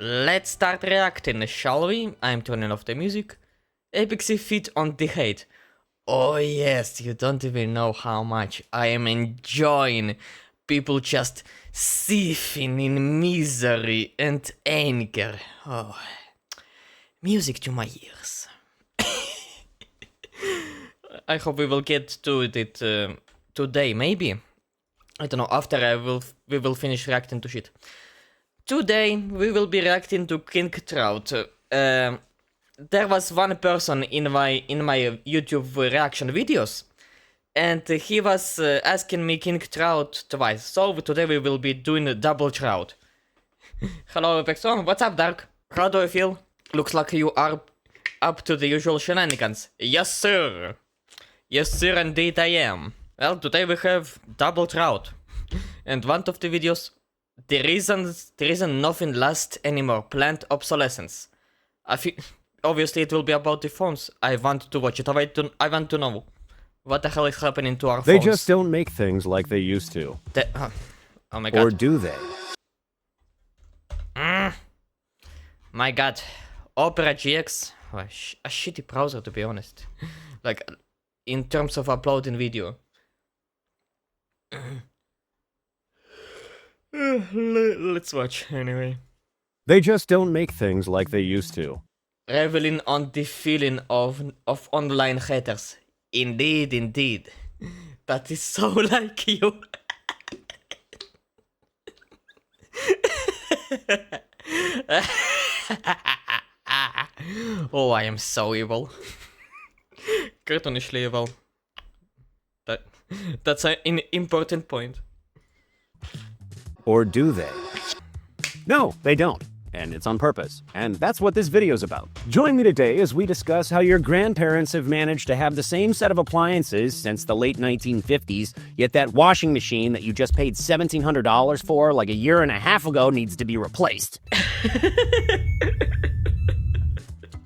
Let's start reacting, shall we? I'm turning off the music. Epixy feet on the hate. Oh yes, you don't even know how much I am enjoying people just seething in misery and anger. Oh, music to my ears. I hope we will get to it today, maybe. I don't know, after we will finish reacting to shit. Today we will be reacting to King Trout. There was one person in my YouTube reaction videos, and he was asking me King Trout twice. So today we will be doing a double Trout. Hello, Pexo. What's up, Dark? How do I feel? Looks like you are up to the usual shenanigans. Yes, sir. Yes, sir, indeed I am. Well, today we have double Trout, and one of the videos. The reason nothing lasts anymore. Planned obsolescence. Obviously it will be about the phones. I want to watch it. I want to know what the hell is happening to our phones. They just don't make things like they used to. Oh my god. Or do they? My god. Opera GX. Oh, a shitty browser, to be honest. Like, in terms of uploading video. Let's watch anyway. They just don't make things like they used to. Reveling on the feeling of online haters. Indeed, indeed. That is so like you. Oh, I am so evil. Cartoonishly evil. That's an important point. Or do they? No, they don't. And it's on purpose. And that's what this video's about. Join me today as we discuss how your grandparents have managed to have the same set of appliances since the late 1950s, yet that washing machine that you just paid $1,700 for like a year and a half ago needs to be replaced.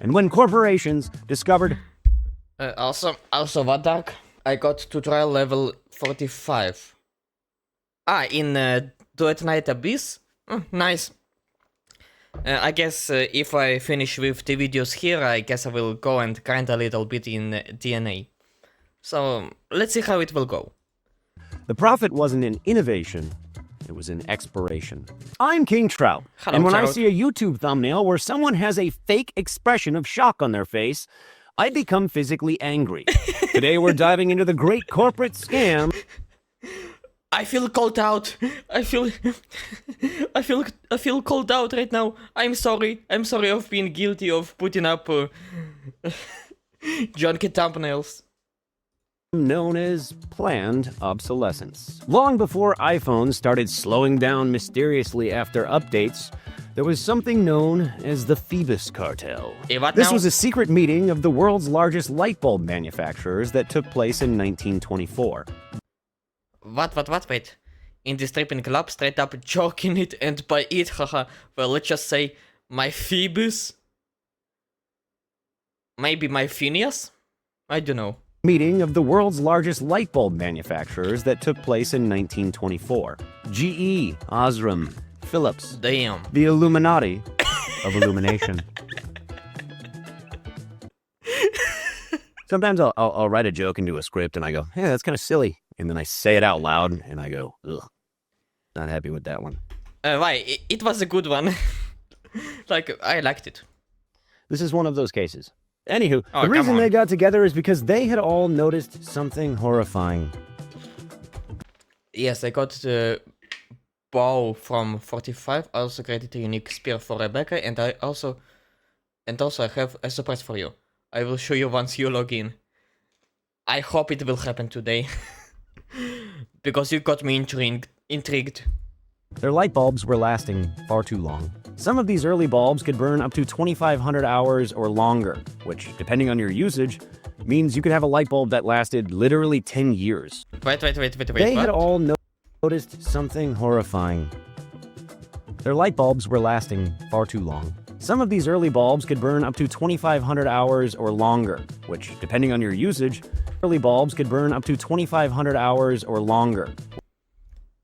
And when corporations discovered... Also, what, Dark? I got tutorial level 45. In Do At Night Abyss? Nice. I guess if I finish with the videos here, I guess I will go and grind a little bit in DNA. So, let's see how it will go. The profit wasn't in innovation, it was in expiration. I'm King Trout, Hello, and when Trout. I see a YouTube thumbnail where someone has a fake expression of shock on their face, I become physically angry. Today we're diving into the great corporate scam. I feel called out. I feel called out right now. I'm sorry. I'm sorry of being guilty of putting up junky thumbnails. Known as planned obsolescence. Long before iPhones started slowing down mysteriously after updates, there was something known as the Phoebus Cartel. This was a secret meeting of the world's largest light bulb manufacturers that took place in 1924. What, wait. In the stripping club, straight up joking it and by it, haha. Well, let's just say, my Phoebus? Maybe my Phineas? I don't know. Meeting of the world's largest light bulb manufacturers that took place in 1924. GE, Osram, Philips. Damn. The Illuminati of illumination. Sometimes I'll write a joke into a script and I go, hey, that's kind of silly. And then I say it out loud and I go, ugh, not happy with that one. Why? It was a good one. Like, I liked it. This is one of those cases. Anywho, the reason they got together is because they had all noticed something horrifying. Yes, I got the bow from 45. I also created a unique spear for Rebecca, and I also I have a surprise for you. I will show you once you log in. I hope it will happen today. Because you got me intrigued. Their light bulbs were lasting far too long. Some of these early bulbs could burn up to 2,500 hours or longer, which, depending on your usage, means you could have a light bulb that lasted literally 10 years. Wait, They had all noticed something horrifying. Their light bulbs were lasting far too long. Some of these early bulbs could burn up to 2,500 hours or longer, which, depending on your usage, early bulbs could burn up to 2,500 hours or longer.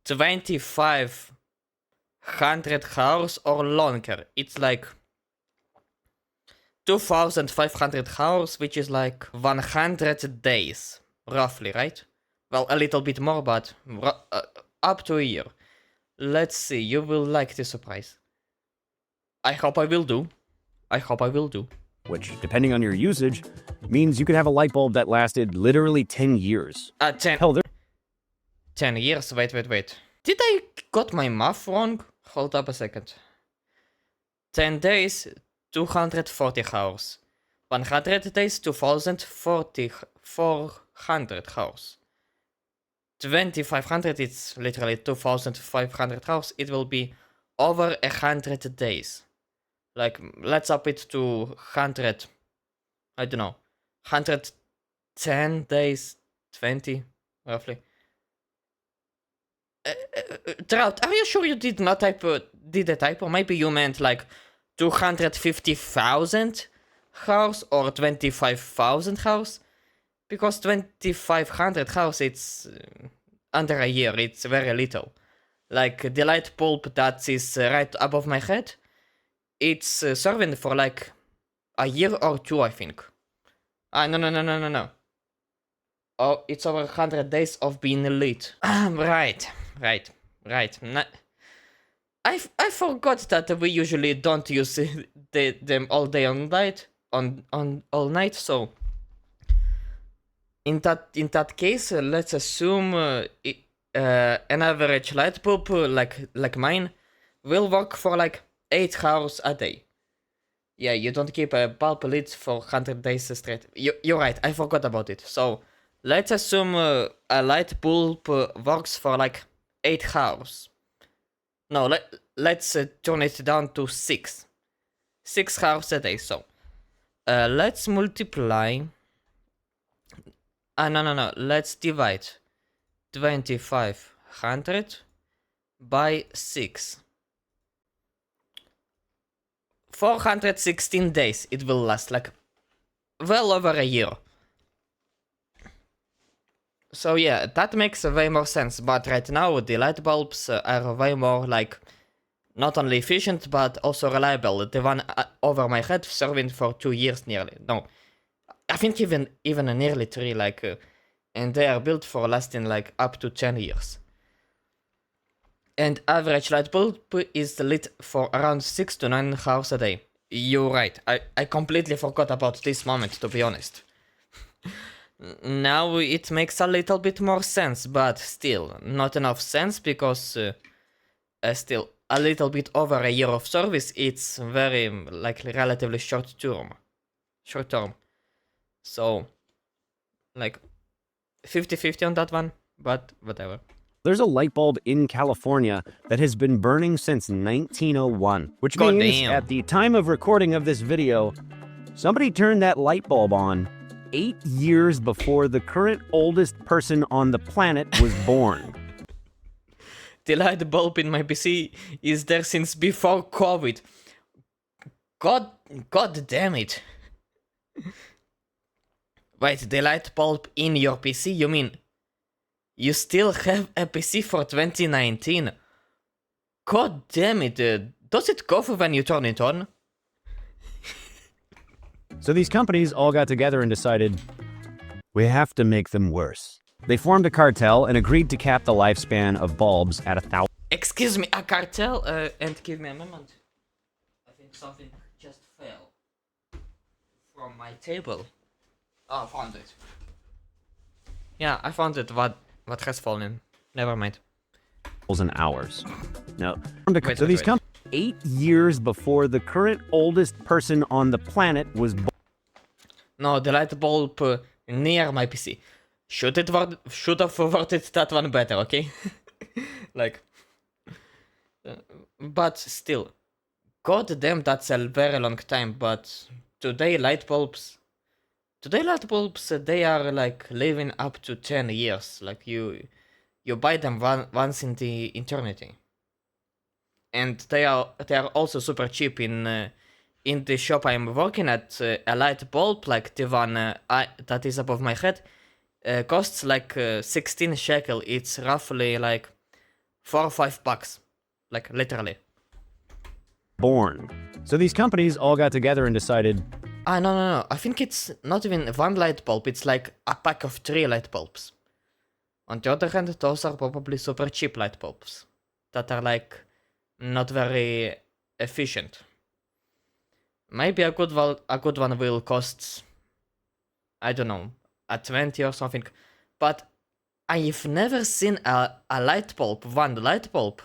2,500 100 hours or longer. It's like 2,500 hours, which is like 100 days, roughly, right? Well, a little bit more, but up to a year. Let's see, you will like this surprise. I hope I will do. I hope I will do. which, depending on your usage, means you could have a light bulb that lasted literally 10 years. 10 Hell, 10 years, wait. Did I got my math wrong? Hold up a second. 10 days, 240 hours. 100 days, 400 hours. 2500, it's literally 2500 hours. It will be over 100 days. Like, let's up it to 100, I don't know, 110 days, 20, roughly. Trout, are you sure you did not did a typo? Maybe you meant like 250,000 hours or 25,000 hours? Because 2,500 hours, it's under a year, it's very little. Like the light bulb that is right above my head, it's serving for like a year or two, I think. No. Oh, it's over 100 days of being lit. Right. I forgot that we usually don't use them all day on all night, so in that case, let's assume an average light bulb like mine will work for like 8 hours a day. Yeah, you don't keep a bulb lit for 100 days straight. You're right, I forgot about it. So let's assume a light bulb works for like 8 hours. No, let's turn it down to 6. 6 hours a day, so let's multiply. No. Let's divide 2,500 by 6. 416 days it will last, like well over a year. So yeah, that makes way more sense, but right now the light bulbs are way more like not only efficient but also reliable. The one over my head serving for 2 years nearly. No, I think even nearly 3, like, and they are built for lasting like up to 10 years. And average light bulb is lit for around 6 to 9 hours a day. You're right, I completely forgot about this moment, to be honest. Now it makes a little bit more sense, but still not enough sense, because still a little bit over a year of service, it's very like relatively short term. So like 50-50 on that one, but whatever. there's a light bulb in California that has been burning since 1901, which God means damn. at the time of recording of this video, somebody turned that light bulb on 8 years before the current oldest person on the planet was born. The light bulb in my PC is there since before COVID. God damn it. Wait, the light bulb in your PC? You mean you still have a PC for 2019? God damn it. Does it go when you turn it on? So these companies all got together and decided, we have to make them worse. They formed a cartel and agreed to cap the lifespan of bulbs at 1,000. Excuse me, a cartel? And give me a moment. I think something just fell from my table. Oh, I found it. Yeah, I found it. What has fallen? Never mind. Hours. No. Wait, So these wait. companies 8 years before the current oldest person on the planet was born. No, the light bulb near my PC. Should have worded that one better, okay? Like, but still, god damn, that's a very long time. But today light bulbs, they are like living up to 10 years. Like you buy them once in the eternity, and they are also super cheap in the shop I'm working at. A light bulb like the one that is above my head costs like 16 shekel. It's roughly like $4 or $5, like literally. born. So these companies all got together and decided, No. I think it's not even one light bulb, it's like a pack of 3 light bulbs. On the other hand, those are probably super cheap light bulbs that are like not very efficient. Maybe a good one will cost, I don't know, a 20 or something. But I've never seen a light bulb, one light bulb,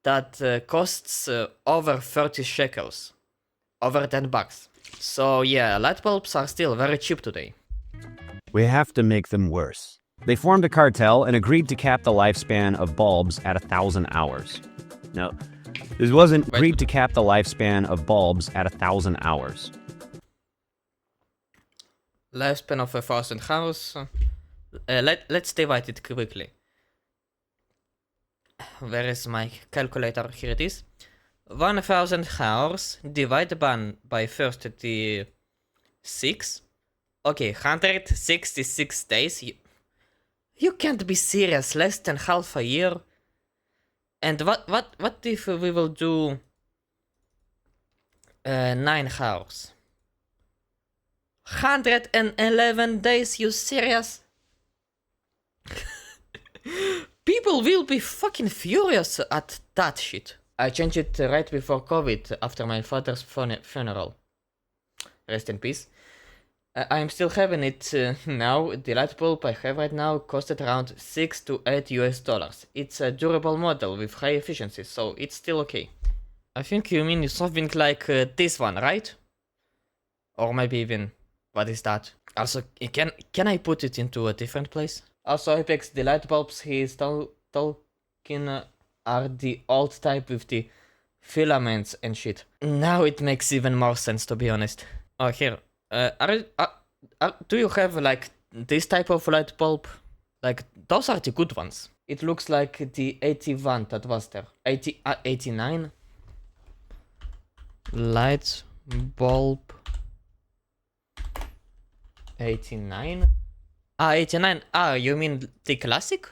that costs over 30 shekels, over 10 bucks. So yeah, light bulbs are still very cheap today. we have to make them worse. They formed a cartel and agreed to cap the lifespan of bulbs at 1,000 hours. No, this wasn't agreed to cap the lifespan of bulbs at 1,000 hours. Lifespan of 1,000 hours. Let's divide it quickly. Where is my calculator? Here it is. 1,000 hours divided by first the 6. Okay, 166 days. You can't be serious. Less than half a year. And what if we will do 9 hours? 111 days. You serious? People will be fucking furious at that shit. I changed it right before COVID, after my father's funeral. Rest in peace. I'm still having it now. The light bulb I have right now costed around $6 to $8 US. It's a durable model with high efficiency, so it's still okay. I think you mean something like this one, right? Or maybe even, what is that? Also, can I put it into a different place? Also, Apex, the light bulbs he is talking are the old type with the filaments and shit. Now it makes even more sense, to be honest. Oh, here. Do you have like this type of light bulb? Like, those are the good ones. It looks like the 81 that was there. 89? Light bulb 89? 89. You mean the classic?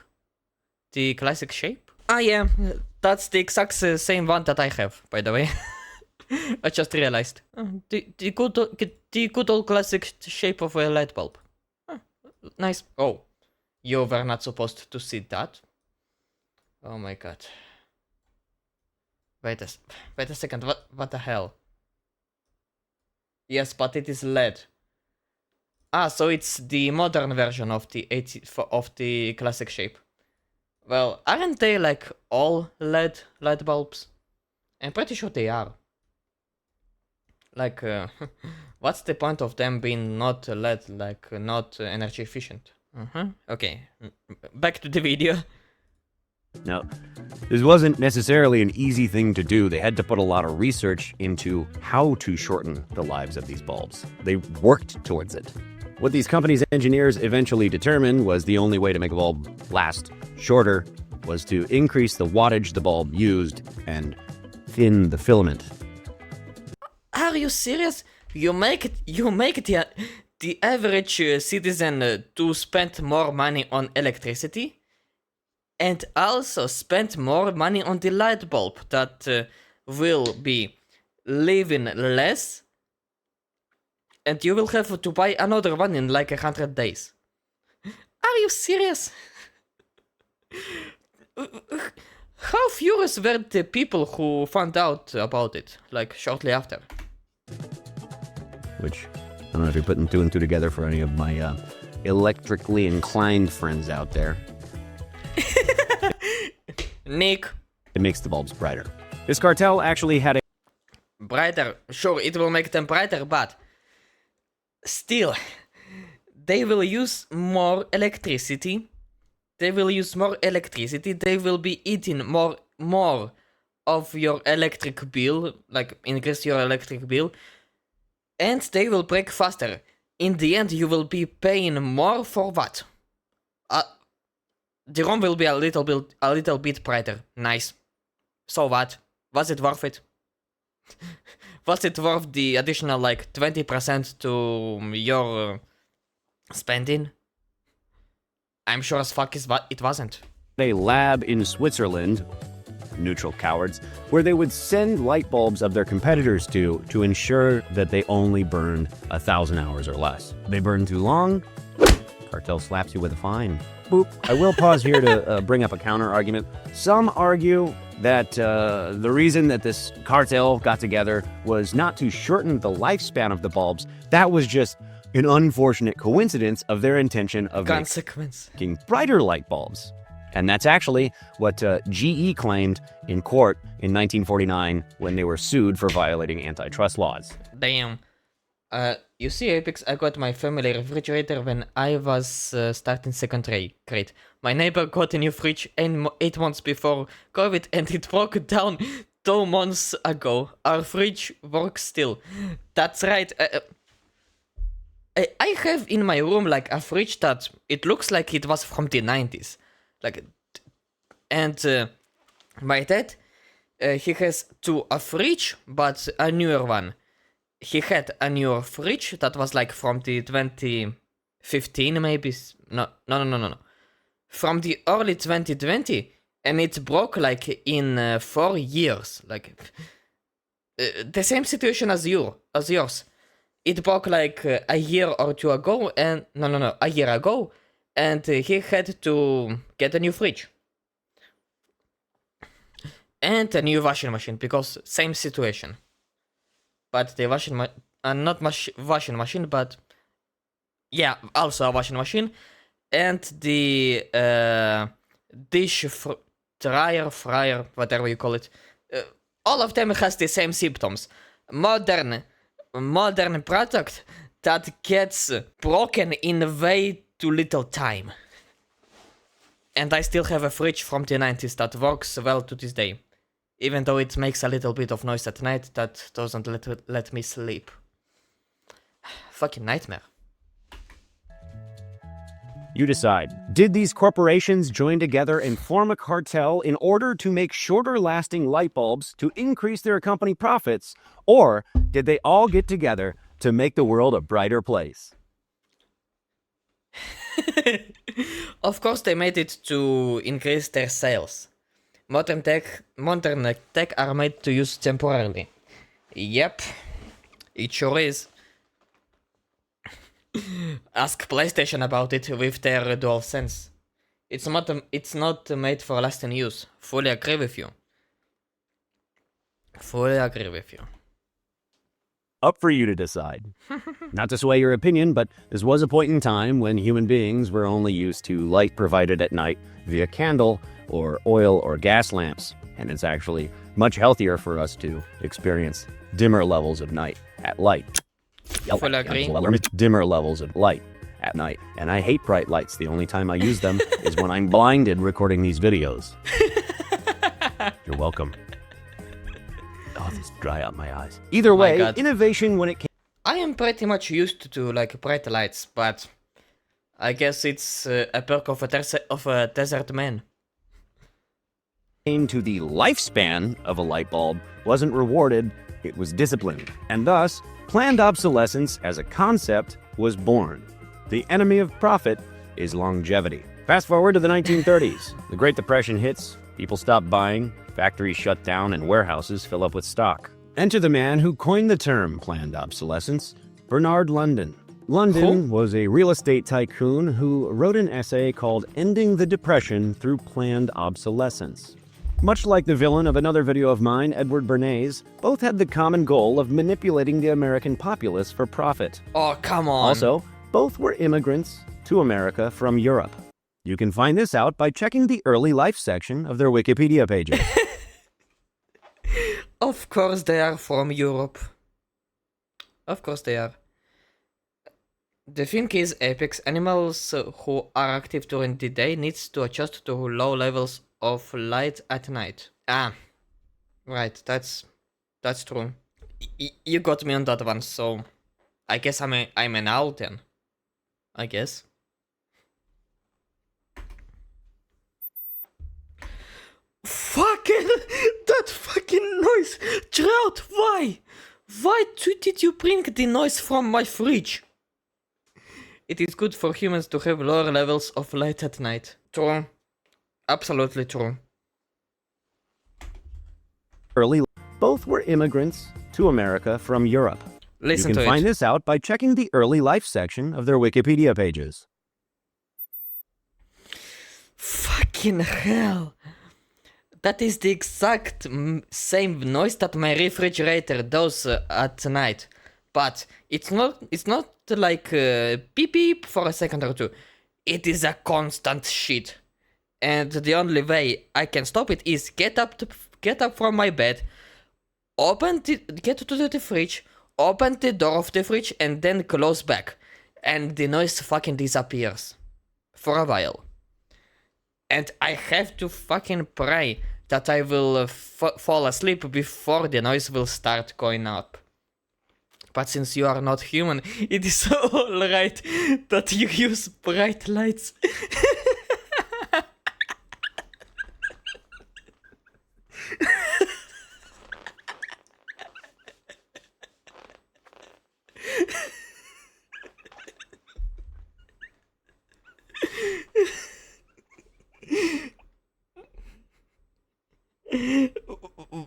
The classic shape? Yeah, that's the exact same one that I have, by the way. I just realized. The good old classic shape of a light bulb. Nice. Oh, you were not supposed to see that. Oh my god. Wait a second. What the hell? Yes, but it is LED. So it's the modern version of the classic shape. Well, aren't they like all LED light bulbs? I'm pretty sure they are. Like, what's the point of them being not LED, like not energy efficient? Okay, back to the video. No, this wasn't necessarily an easy thing to do. They had to put a lot of research into how to shorten the lives of these bulbs. They worked towards it. What these companies' engineers eventually determined was the only way to make a bulb last shorter was to increase the wattage the bulb used and thin the filament. Are you serious? You make the average citizen to spend more money on electricity, and also spend more money on the light bulb that will be living less, and you will have to buy another one in like 100 days. Are you serious? How furious were the people who found out about it, like shortly after? Which, I don't know if you're putting 2 and 2 together for any of my electrically inclined friends out there. Nick. It makes the bulbs brighter. This cartel actually had a... Brighter, sure, it will make them brighter, but still, they will use more electricity. They will be eating more of your electric bill, like increase your electric bill, and they will break faster. In the end, you will be paying more for what? The ROM will be a little bit brighter. Nice. So what? Was it worth it? Was it worth the additional like 20% to your spending? I'm sure as fuck it wasn't. A lab in Switzerland neutral cowards, where they would send light bulbs of their competitors to ensure that they only burned 1,000 hours or less. They burn too long, cartel slaps you with a fine. Boop. I will pause here to bring up a counter argument. Some argue that the reason that this cartel got together was not to shorten the lifespan of the bulbs. That was just an unfortunate coincidence of their intention of making brighter light bulbs. And that's actually what GE claimed in court in 1949 when they were sued for violating antitrust laws. Damn. You see, Apex, I got my family refrigerator when I was starting second grade. My neighbor got a new fridge 8 months before COVID and it broke down 2 months ago. Our fridge works still. That's right. I have in my room like a fridge that it looks like it was from the 90s. And my dad, he has a fridge, but a newer one. He had a newer fridge that was like from the 2015 maybe. No. From the early 2020, and it broke like in 4 years. Like the same situation as yours. It broke like a year or two ago, and a year ago, and he had to get a new fridge and a new washing machine because same situation. But the washing machine, but yeah, also a washing machine, and the fryer, whatever you call it. All of them has the same symptoms. Modern product that gets broken in way too little time. And I still have a fridge from the 90s that works well to this day. Even though it makes a little bit of noise at night, that doesn't let me sleep. Fucking nightmare. You decide. Did these corporations join together and form a cartel in order to make shorter-lasting light bulbs to increase their company profits, or did they all get together to make the world a brighter place? Of course they made it to increase their sales. Modern tech are made to use temporarily. Yep, it sure is. Ask PlayStation about it with their DualSense. It's not made for lasting use. Fully agree with you. Up for you to decide. Not to sway your opinion, but this was a point in time when human beings were only used to light provided at night via candle or oil or gas lamps, and it's actually much healthier for us to experience dimmer levels of night at light. Full agree. Dimmer levels of light at night. And I hate bright lights. The only time I use them is when I'm blinded recording these videos. You're welcome. Oh, this dry out my eyes. Either way, innovation when it came... I am pretty much used to like bright lights, but I guess it's a perk of a desert man. ...to the lifespan of a light bulb wasn't rewarded, it was disciplined. And thus, planned obsolescence as a concept was born. The enemy of profit is longevity. Fast forward to the 1930s. The Great Depression hits, people stop buying, factories shut down, and warehouses fill up with stock. Enter the man who coined the term planned obsolescence, Bernard London. London was a real estate tycoon who wrote an essay called Ending the Depression Through Planned Obsolescence. Much like the villain of another video of mine, Edward Bernays, both had the common goal of manipulating the American populace for profit. Oh, come on. Also, both were immigrants to America from Europe. You can find this out by checking the early life section of their Wikipedia pages. Of course they are from Europe. Of course they are. The thing is, Apex, animals who are active during the day needs to adjust to low levels of light at night. Ah, right, that's true. You got me on that one, so I guess I'm an owl then. I guess. Fucking that fucking noise, Trout. Why? Why did you bring the noise from my fridge? It is good for humans to have lower levels of light at night. True. Absolutely true. early. Both were immigrants to America from Europe. Listen You to can find it. this out by checking the early life section of their Wikipedia pages. Fucking hell. That is the exact same noise that my refrigerator does at night. But it's not like beep beep for a second or two. It is a constant shit. And the only way I can stop it is get up from my bed, get to the fridge, open the door of the fridge, and then close back. And the noise fucking disappears. For a while. And I have to fucking pray that I will fall asleep before the noise will start going up. But since you are not human, it is alright that you use bright lights.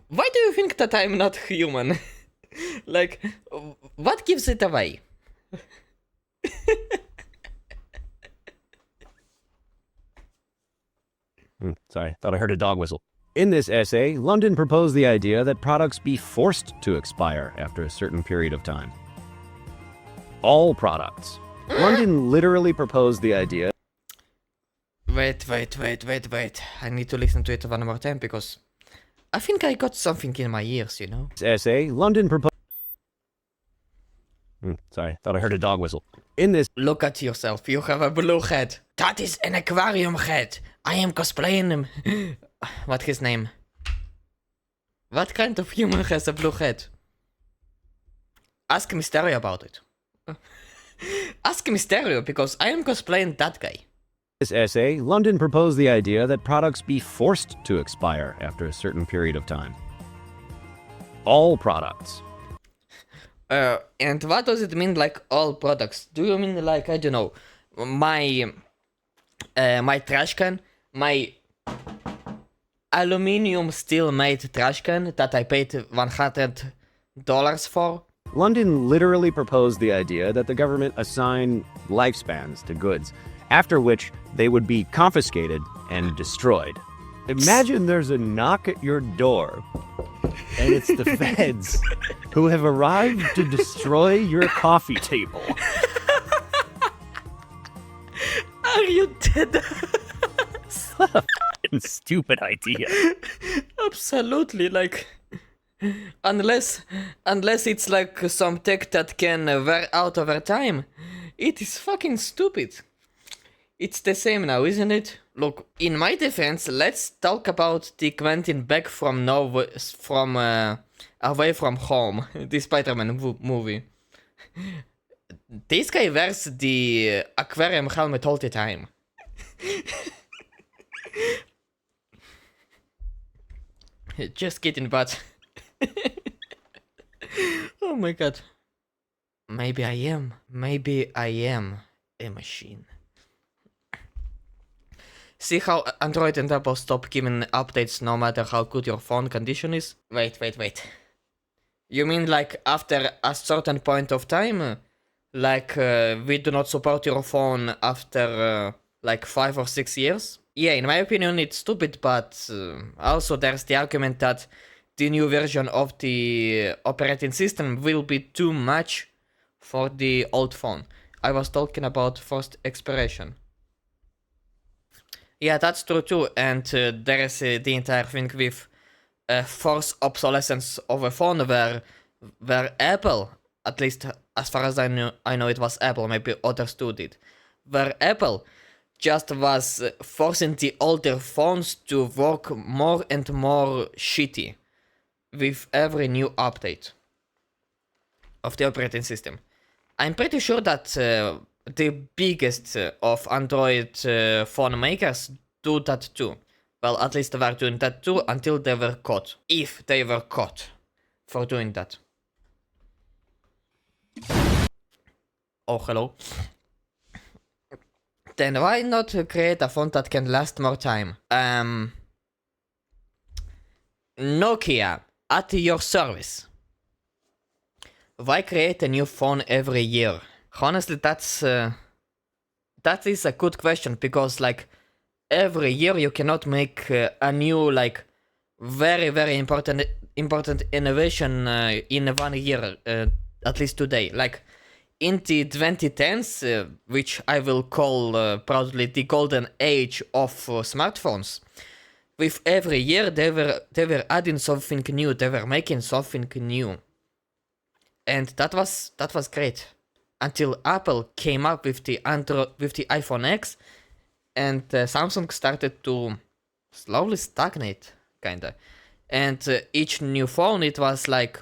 Why do you think that I'm not human? Like, what gives it away? Sorry, thought I heard a dog whistle. In this essay, London proposed the idea that products be forced to expire after a certain period of time. All products. London literally proposed the idea. Wait. I need to listen to it one more time because I think I got something in my ears, you know? This essay, London proposed. Sorry, thought I heard a dog whistle. In this. Look at yourself, you have a blue head. That is an aquarium head. I am cosplaying him. What his name? What kind of human has a blue head? Ask Mysterio about it. Ask Mysterio because I am cosplaying that guy. This essay, London proposed the idea that products be forced to expire after a certain period of time. All products. And what does it mean, like, all products? Do you mean, like, I don't know, my trash can, my aluminium steel made trash can that I paid $100 for? London literally proposed the idea that the government assign lifespans to goods, after which they would be confiscated and destroyed. Imagine there's a knock at your door, and it's the feds who have arrived to destroy your coffee table. Are you dead? What a fucking stupid idea. Absolutely, like, unless it's like some tech that can wear out over time, it is fucking stupid. It's the same now, isn't it? Look, in my defense, let's talk about the Quentin back from away from home, the Spider-Man movie. This guy wears the aquarium helmet all the time. Just kidding, but oh my god. Maybe I am a machine. See how Android and Apple stop giving updates no matter how good your phone condition is? Wait. You mean like after a certain point of time? Like we do not support your phone after like 5 or 6 years? Yeah, in my opinion it's stupid, but also there's the argument that the new version of the operating system will be too much for the old phone. I was talking about forced expiration. Yeah, that's true too, and there is the entire thing with forced obsolescence of a phone where Apple, at least as far as I know it was Apple, maybe others too did, where Apple just was forcing the older phones to work more and more shitty with every new update of the operating system. I'm pretty sure that the biggest of Android phone makers do that too. Well, at least they were doing that too until they were caught. If they were caught for doing that. Oh, hello. Then why not create a phone that can last more time? Nokia. at your service. Why create a new phone every year? Honestly, that is a good question, because like every year you cannot make a new like very very important innovation in 1 year, at least today. Like in the 2010s, which I will call proudly the golden age of smartphones. With every year they were adding something new, they were making something new, and that was great until Apple came up with the iPhone X, and Samsung started to slowly stagnate, kinda. And each new phone, it was like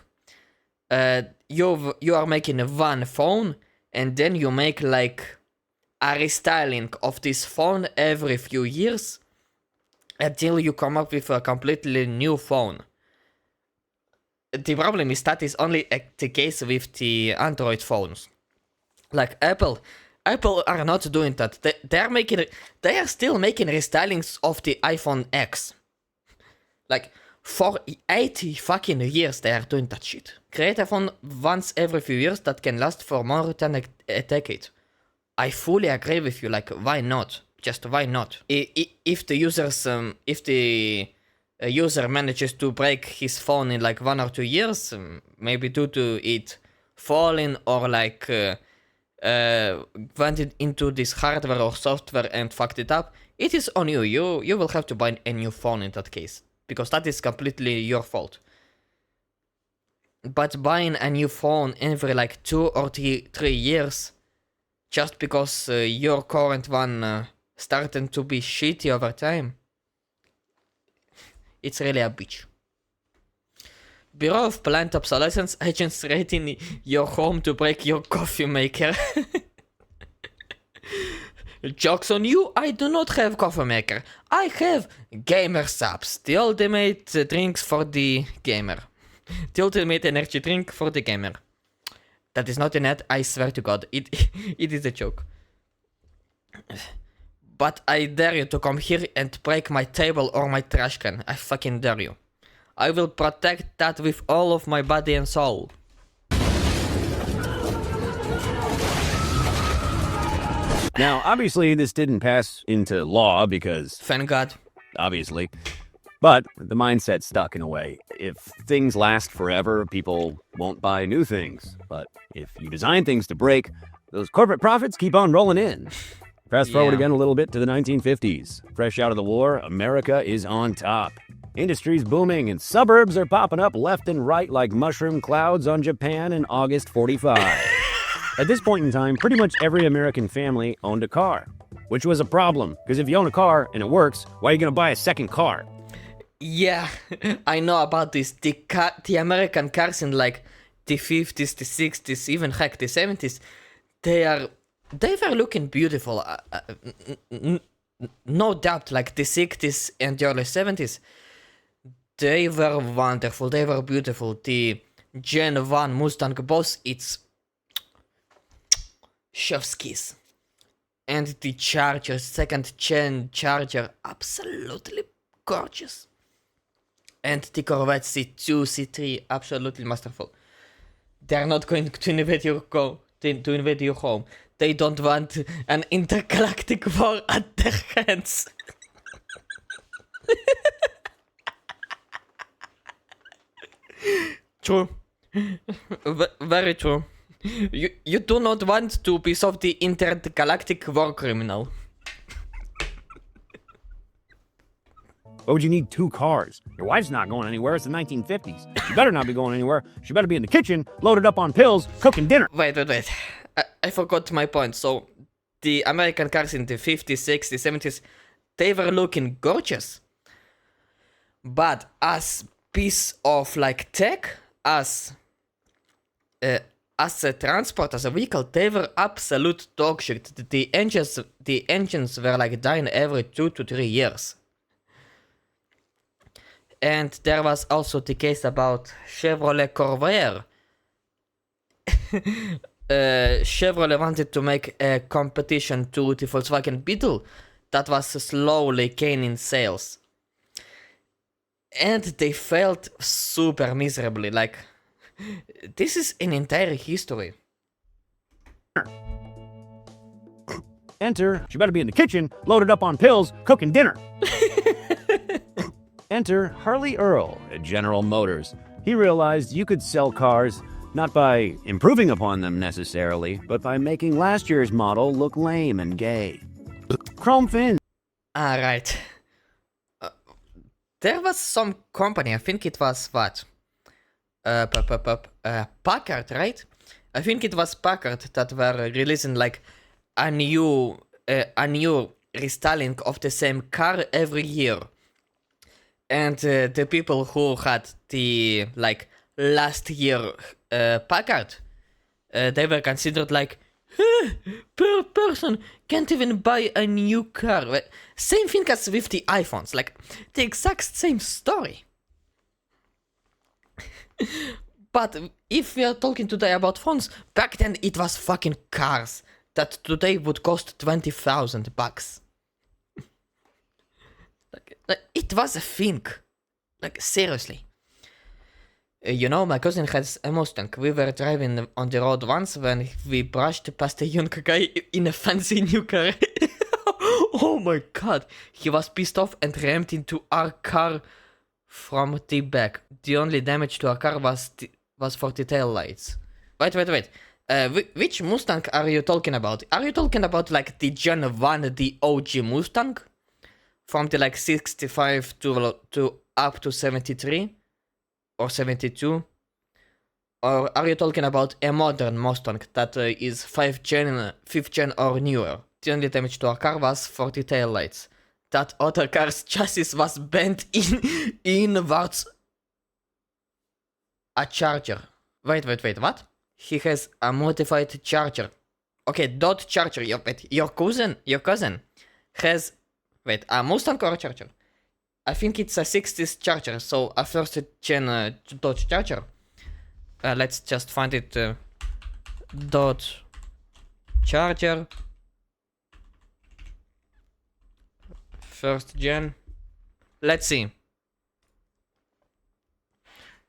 you are making one phone, and then you make like a restyling of this phone every few years until you come up with a completely new phone. The problem is that is only the case with the Android phones. Like Apple are not doing that. They are still making restylings of the iPhone X. Like for 80 fucking years they are doing that shit. Create a phone once every few years that can last for more than a decade. I fully agree with you. Like, why not? Just why not? If the user manages to break his phone in like 1 or 2 years, maybe due to it falling or like went into this hardware or software and fucked it up, it is on you. You will have to buy a new phone in that case, because that is completely your fault. But buying a new phone every like 2 or 3 years, just because your current one starting to be shitty over time, it's really a bitch. Bureau of Plant Obsolescence agents raiding your home to break your coffee maker. Joke's on you, I do not have coffee maker. I have Gamer Subs, the ultimate drinks for the gamer. The ultimate energy drink for the gamer. That is not an ad, I swear to God, it is a joke. But I dare you to come here and break my table or my trash can. I fucking dare you. I will protect that with all of my body and soul. Now, obviously, this didn't pass into law because, Thank God. obviously, but the mindset stuck in a way. If things last forever, people won't buy new things. But if you design things to break, those corporate profits keep on rolling in. Fast forward again a little bit to the 1950s. Fresh out of the war, America is on top. Industry's booming and suburbs are popping up left and right like mushroom clouds on Japan in August 45. At this point in time, pretty much every American family owned a car, which was a problem, because if you own a car and it works, why are you going to buy a second car? Yeah, I know about this. The American cars in like the 50s, the 60s, even heck the 70s, they were looking beautiful. No doubt, like the 60s and the early 70s, they were wonderful, they were beautiful. The Gen 1 Mustang Boss, it's chef's kiss. And the Charger, second gen Charger, absolutely gorgeous. And the Corvette C2, C3, absolutely masterful. They're not going to invade your home. They don't want an intergalactic war at their hands. True. Very true. You do not want to be of the intergalactic war criminal. Why would you need 2 cars? Your wife's not going anywhere. It's the 1950s. She better not be going anywhere. She better be in the kitchen, loaded up on pills, cooking dinner. Wait. I forgot my point. So, the American cars in the 50s, 60s, 70s, they were looking gorgeous. But as piece of like tech, as a transport, as a vehicle, they were absolute dog shit. The engines were like dying every 2 to 3 years. And there was also the case about Chevrolet Corvair. Chevrolet wanted to make a competition to the Volkswagen Beetle that was slowly gaining sales. And they failed super miserably. Like, this is an entire history. Enter, she better be in the kitchen, loaded up on pills, cooking dinner. Enter Harley Earl at General Motors. He realized you could sell cars not by improving upon them necessarily, but by making last year's model look lame and gay. Chrome fins. Right. There was some company, I think it was what? Packard, right? I think it was Packard that were releasing like a new restyling of the same car every year. And the people who had the like last year Packard, they were considered like, per person can't even buy a new car. Same thing as with the iPhones, like the exact same story. But if we are talking today about phones, back then it was fucking cars that today would cost $20,000. Like, it was a thing. Like, seriously. You know, my cousin has a Mustang. We were driving on the road once when we brushed past a young guy in a fancy new car. Oh my god. He was pissed off and rammed into our car from the back. The only damage to our car was for the tail lights. Wait. Which Mustang are you talking about? Are you talking about like the Gen 1, the OG Mustang? From the like 65 to up to 73 or 72, or are you talking about a modern Mustang that is 5th gen or newer? The only damage to our car was for the tail lights. That other car's chassis was bent inwards. A Charger. Wait, what? He has a modified Charger. Okay, Dodge Charger. Your cousin has. Wait, a Mustang or a Charger? I think it's a 60s Charger, so a first gen Dodge Charger. Let's just find it. Dodge Charger. First gen. Let's see.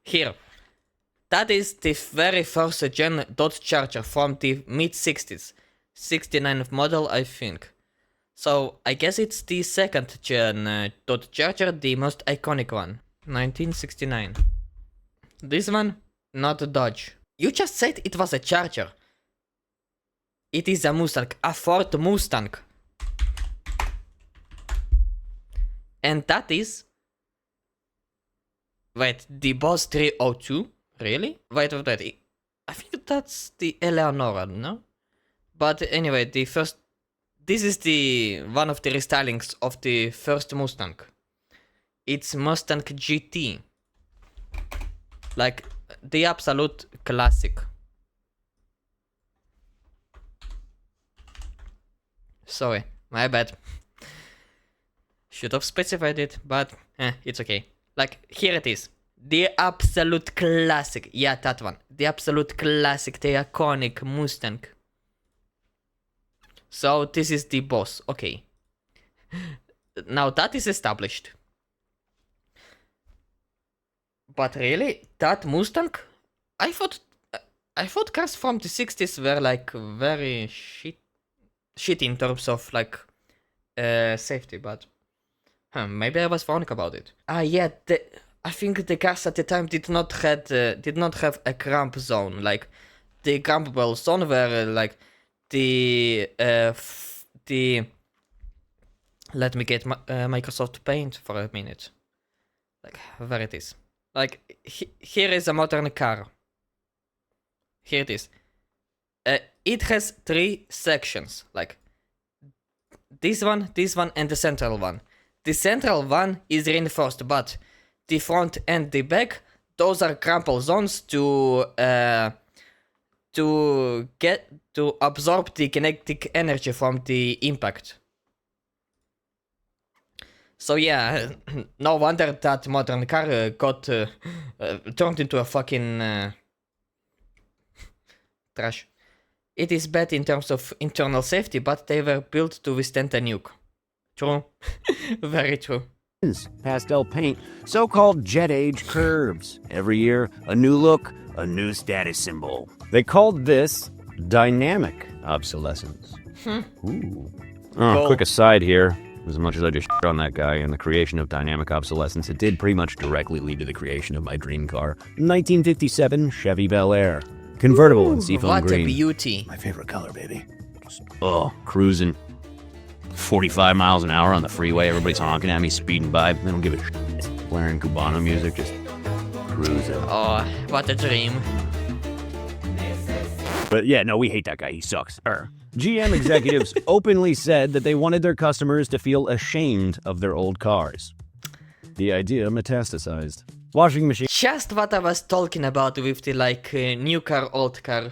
Here. That is the very first gen Dodge Charger from the mid 60s. 69 model, I think. So, I guess it's the second gen Dodge Charger, the most iconic one. 1969. This one, not a Dodge. You just said it was a Charger. It is a Mustang, a Ford Mustang. And that is... Wait, the Boss 302? Really? Wait. I think that's the Eleonora, no? But anyway, the first... This is the one of the restylings of the first Mustang. It's Mustang GT. Like, the absolute classic. Sorry, my bad. Should have specified it, but it's okay. Like, here it is. The absolute classic. Yeah, that one. The absolute classic, the iconic Mustang. So, this is the boss. Okay. Now, that is established. But really, that Mustang? I thought cars from the 60s were like very shit in terms of like safety, but maybe I was wrong about it. Yeah, I think the cars at the time did not have a cramp zone. Like the crampable zone were like the let me get Microsoft Paint for a minute. Like where it is. Like here is a modern car. Here it is. It has 3 sections, like this one, and the central one. The central one is reinforced, but the front and the back, those are crumple zones to absorb the kinetic energy from the impact. So yeah, no wonder that modern car got turned into a fucking trash. It is bad in terms of internal safety, but they were built to withstand a nuke. True. Very true. pastel paint, so-called jet age curves. Every year, a new look, a new status symbol. They called this dynamic obsolescence. Ooh. Cool. Quick aside here. As much as I just shit on that guy and the creation of dynamic obsolescence, it did pretty much directly lead to the creation of my dream car. 1957 Chevy Bel Air. Convertible in seafoam What green. a beauty. My favorite color, baby. Just, cruising 45 miles an hour on the freeway. Everybody's honking at me, speeding by. They don't give a shit. Blaring Cubano music, just cruising. Oh, what a dream. But yeah, no, we hate that guy. He sucks. GM executives openly said that they wanted their customers to feel ashamed of their old cars. The idea metastasized. Washing machine. Just what I was talking about with the new car, old car.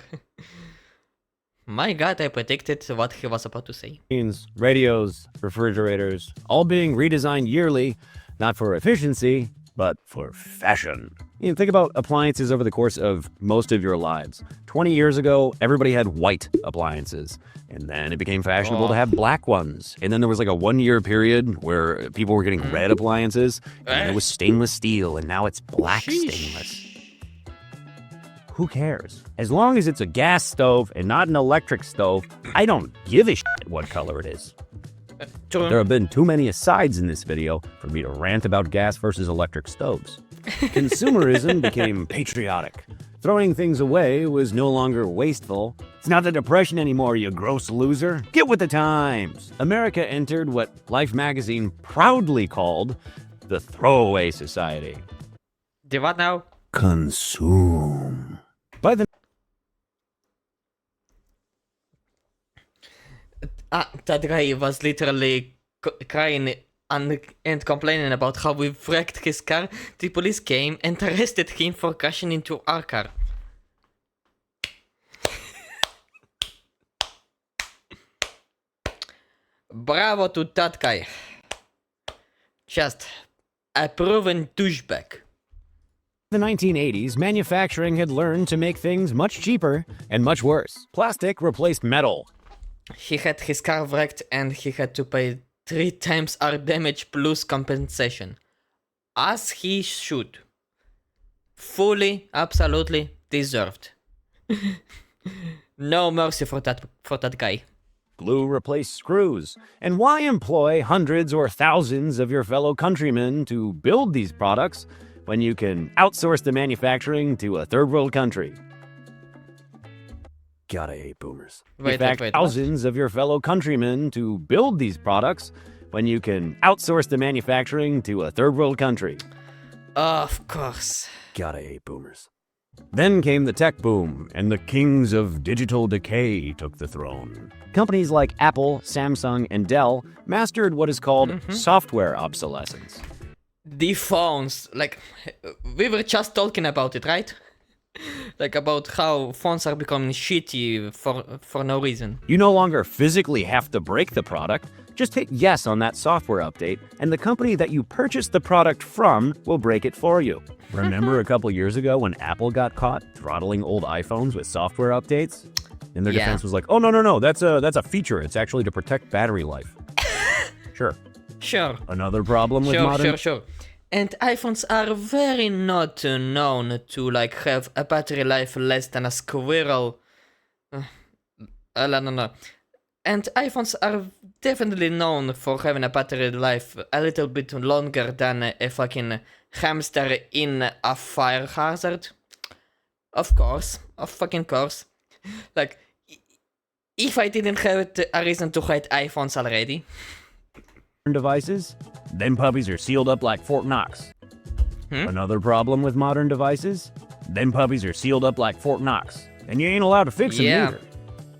My god, I predicted what he was about to say. Radios, refrigerators, all being redesigned yearly, not for efficiency, but for fashion. You know, think about appliances over the course of most of your lives. 20 years ago, everybody had white appliances, and then it became fashionable to have black ones. And then there was like a 1-year period where people were getting red appliances, and it was stainless steel, and now it's black stainless. Who cares? As long as it's a gas stove and not an electric stove, I don't give a shit what color it is. There have been too many asides in this video for me to rant about gas versus electric stoves. Consumerism became patriotic. Throwing things away was no longer wasteful. It's not the Depression anymore, you gross loser. Get with the times. America entered what Life magazine proudly called the throwaway society. The what now? Consume. By the That guy was literally crying and complaining about how we wrecked his car. The police came and arrested him for crashing into our car. Bravo to that guy. Just a proven douchebag. the 1980s, manufacturing had learned to make things much cheaper and much worse. Plastic replaced metal. He had his car wrecked and he had to pay 3 times our damage plus compensation. As he should. Fully, absolutely deserved. No mercy for that guy. Glue replaced screws. And why employ hundreds or thousands of your fellow countrymen to build these products when you can outsource the manufacturing to a third world country? God, I hate boomers. Wait, thousands of your fellow countrymen to build these products when you can outsource the manufacturing to a third world country. Of course. God, I hate boomers. Then came the tech boom, and the kings of digital decay took the throne. Companies like Apple, Samsung, and Dell mastered what is called software obsolescence. The phones, like, we were just talking about it, right? Like about how phones are becoming shitty for no reason. You no longer physically have to break the product. Just hit yes on that software update, and the company that you purchased the product from will break it for you. Remember a couple years ago when Apple got caught throttling old iPhones with software updates? And their defense was like, oh, no, that's a feature. It's actually to protect battery life. Sure. Another problem with modern... Sure. And iPhones are very not known to like have a battery life less than a squirrel. No. And iPhones are definitely known for having a battery life a little bit longer than a fucking hamster in a fire hazard. Of fucking course. Like, if I didn't have a reason to hate iPhones already. Devices, then puppies are sealed up like Fort Knox. Another problem with modern devices, then puppies are sealed up like Fort Knox. And you ain't allowed to fix them either.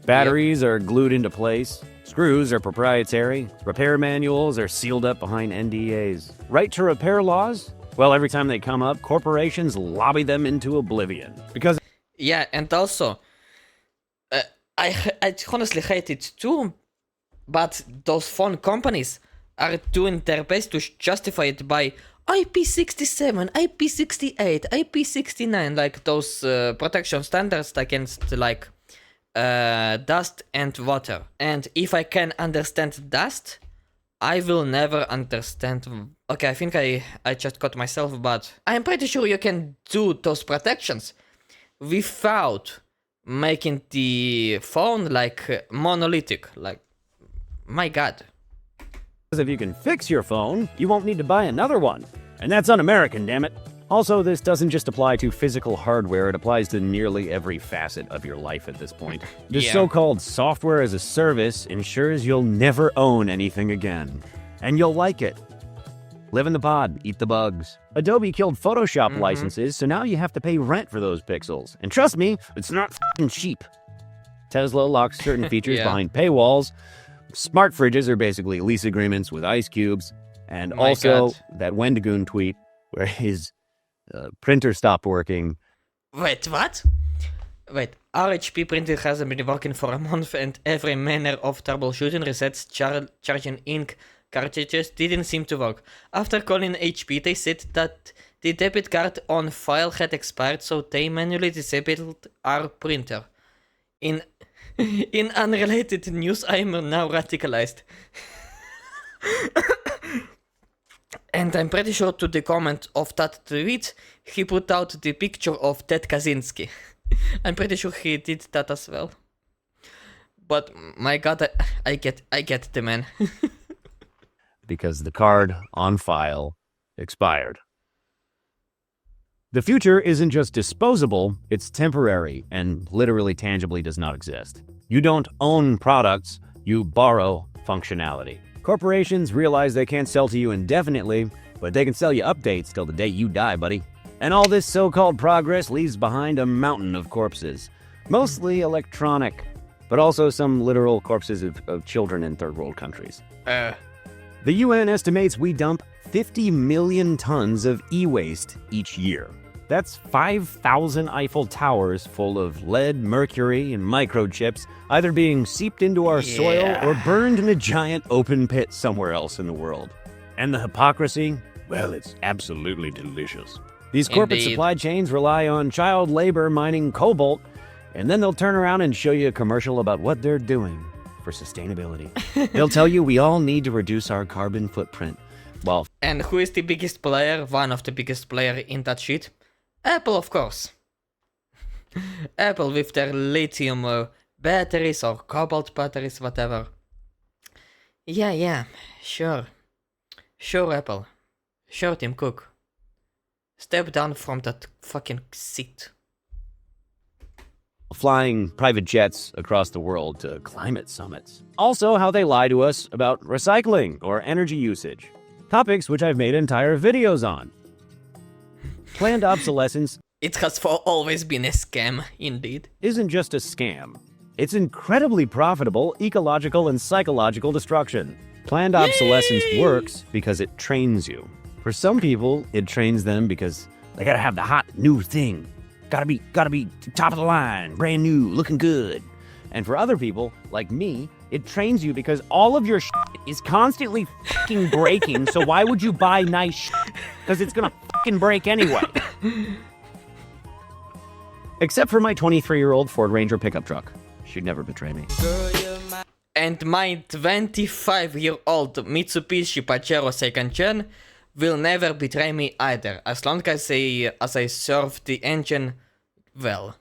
Batteries are glued into place. Screws are proprietary. Repair manuals are sealed up behind NDAs. Right to repair laws? Well, every time they come up, corporations lobby them into oblivion. Because... Yeah, and also, I honestly hate it too, but those phone companies are doing their best to justify it by IP67, IP68, IP69, like those protection standards against like dust and water. And if I can understand dust, I will never understand Okay, I think I just got myself, but I'm pretty sure you can do those protections without making the phone like monolithic. Like, my god. Because if you can fix your phone, you won't need to buy another one. And that's un-American, damn it. Also, this doesn't just apply to physical hardware, it applies to nearly every facet of your life at this point. This Yeah. so-called software as a service ensures you'll never own anything again. And you'll like it. Live in the pod, eat the bugs. Adobe killed Photoshop licenses, so now you have to pay rent for those pixels. And trust me, it's not f***ing cheap. Tesla locks certain features Yeah. behind paywalls. Smart fridges are basically lease agreements with ice cubes. And My also, God. that Wendigoon tweet where his printer stopped working. Wait, what? Wait, RHP printer hasn't been working for a month and every manner of troubleshooting resets charging ink cartridges didn't seem to work. After calling HP, they said that the debit card on file had expired, so they manually disabled our printer. In unrelated news, I am now radicalized. And I'm pretty sure to the comment of that tweet, he put out the picture of Ted Kaczynski. I'm pretty sure he did that as well. But my god, I get the man. Because the card on file expired. The future isn't just disposable, it's temporary and literally tangibly does not exist. You don't own products, you borrow functionality. Corporations realize they can't sell to you indefinitely, but they can sell you updates till the day you die, buddy. And all this so-called progress leaves behind a mountain of corpses. Mostly electronic, but also some literal corpses of children in third world countries. The UN estimates we dump 50 million tons of e-waste each year. That's 5,000 Eiffel Towers full of lead, mercury, and microchips, either being seeped into our soil or burned in a giant open pit somewhere else in the world. And the hypocrisy? Well, it's absolutely delicious. These corporate Indeed. supply chains rely on child labor mining cobalt, and then they'll turn around and show you a commercial about what they're doing for sustainability. They'll tell you we all need to reduce our carbon footprint. Well, And who is the biggest player? One of the biggest player in that shit? Apple, of course. Apple with their lithium batteries or cobalt batteries, whatever. Yeah, sure. Sure, Apple. Sure, Tim Cook. Step down from that fucking seat. flying private jets across the world to climate summits. Also, how they lie to us about recycling or energy usage. Topics which I've made entire videos on. Planned obsolescence It has always been a scam, indeed. isn't just a scam. It's incredibly profitable ecological and psychological destruction. Planned obsolescence works because it trains you. For some people, it trains them because they gotta have the hot new thing. Gotta be top of the line, brand new, looking good. And for other people, like me, it trains you because all of your shit is constantly fucking breaking, so why would you buy nice shit? Because it's gonna fucking break anyway. Except for my 23-year-old Ford Ranger pickup truck. She'd never betray me. And my 25-year-old Mitsubishi Pajero 2nd Gen will never betray me either, as long as I serve the engine well.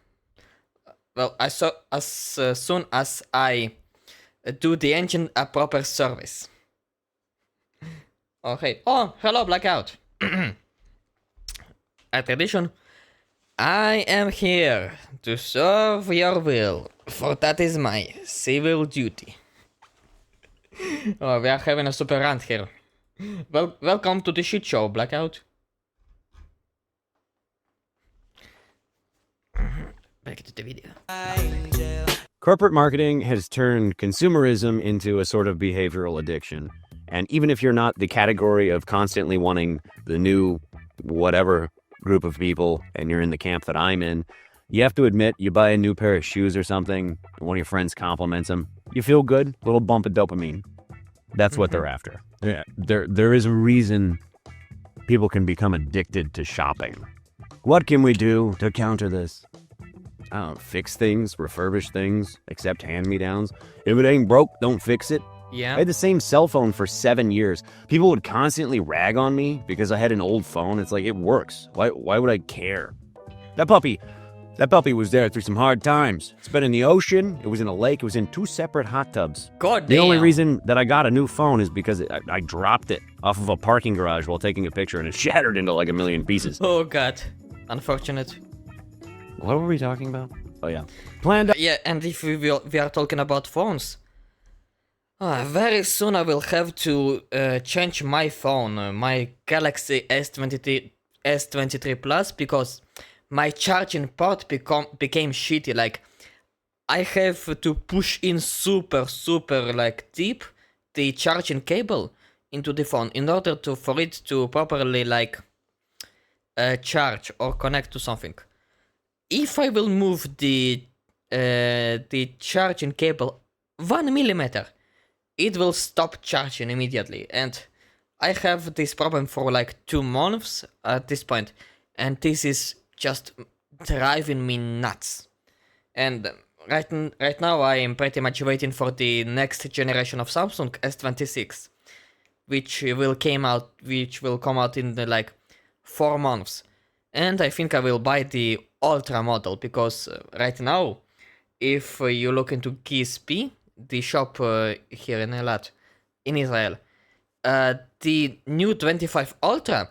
Well, as soon as I do the engine a proper service. Okay. Oh, hello, Blackout. A tradition. I am here to serve your will, for that is my civil duty. Oh, we are having a super rant here. Welcome to the shit show, Blackout. Back to the video. Corporate marketing has turned consumerism into a sort of behavioral addiction. And even if you're not the category of constantly wanting the new whatever group of people, and you're in the camp that I'm in, you have to admit, you buy a new pair of shoes or something, and one of your friends compliments them, you feel good, little bump of dopamine. That's what they're after. Yeah, there is a reason people can become addicted to shopping. What can we do to counter this? I don't know, fix things, refurbish things, accept hand-me-downs. If it ain't broke, don't fix it. Yeah. I had the same cell phone for 7 years. People would constantly rag on me because I had an old phone. It's like, it works. Why would I care? That puppy was there through some hard times. It's been in the ocean, it was in a lake, it was in 2 separate hot tubs. God damn. The only reason that I got a new phone is because I dropped it off of a parking garage while taking a picture and it shattered into like a million pieces. Oh god. Unfortunate. What were we talking about? Oh yeah. Planned. Yeah, and if we are talking about phones, very soon I will have to change my phone, my Galaxy S23 Plus, because my charging port became shitty. Like, I have to push in super like deep the charging cable into the phone in order for it to properly like charge or connect to something. If I will move the charging cable 1 millimeter, it will stop charging immediately. And I have this problem for like 2 months at this point, and this is just driving me nuts. And right now I am pretty much waiting for the next generation of Samsung S26, which will come out in like 4 months. And I think I will buy the Ultra model, because right now, if you look into GSP, the shop here in Eilat, in Israel, the new 25 Ultra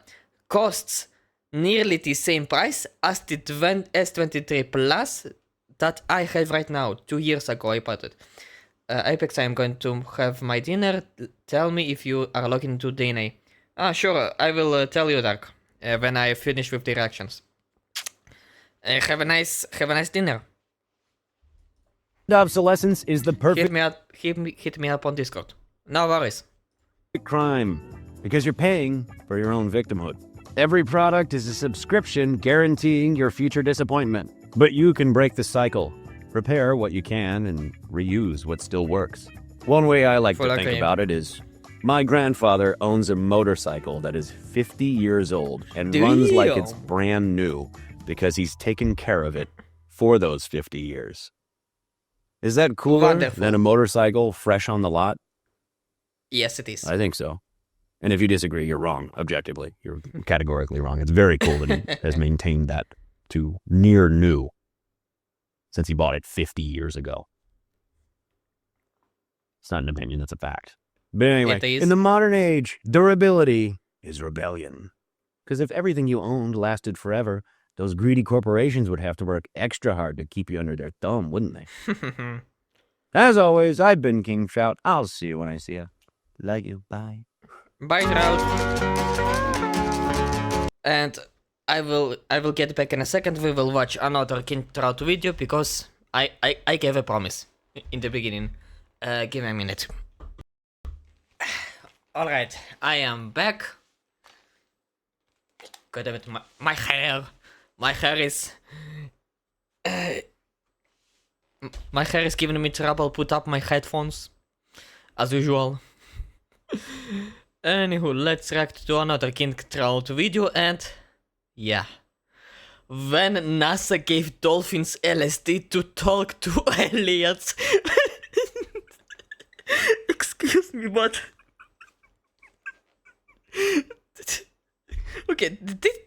costs nearly the same price as the S23 Plus that I have right now. 2 years ago I bought it. Apex, I am going to have my dinner. Tell me if you are looking into DNA. Sure, I will tell you, Dark, when I finish with the reactions. Have a nice dinner. Obsolescence is the perfect Hit me up on Discord. No worries. crime because you're paying for your own victimhood. Every product is a subscription guaranteeing your future disappointment. But you can break the cycle. Repair what you can and reuse what still works. One way I like to think about it is my grandfather owns a motorcycle that is 50 years old and runs like it's brand new because he's taken care of it for those 50 years. Is that cooler than a motorcycle fresh on the lot? Yes, it is. I think so. And if you disagree, you're wrong, objectively. You're categorically wrong. It's very cool that he has maintained that to near new since he bought it 50 years ago. It's not an opinion, that's a fact. But anyway, in the modern age, durability is rebellion. Because if everything you owned lasted forever, those greedy corporations would have to work extra hard to keep you under their thumb, wouldn't they? As always, I've been King Trout. I'll see you when I see you. Like you. Bye. Bye, Trout. And I will get back in a second. We will watch another King Trout video because I gave a promise in the beginning. Give me a minute. Alright, I am back. God damn it, my hair. My hair is... my hair is giving me trouble. Put up my headphones. As usual. Anywho, let's react to another King Trout video, and... yeah. When NASA gave dolphins LSD to talk to aliens. Excuse me, but... okay,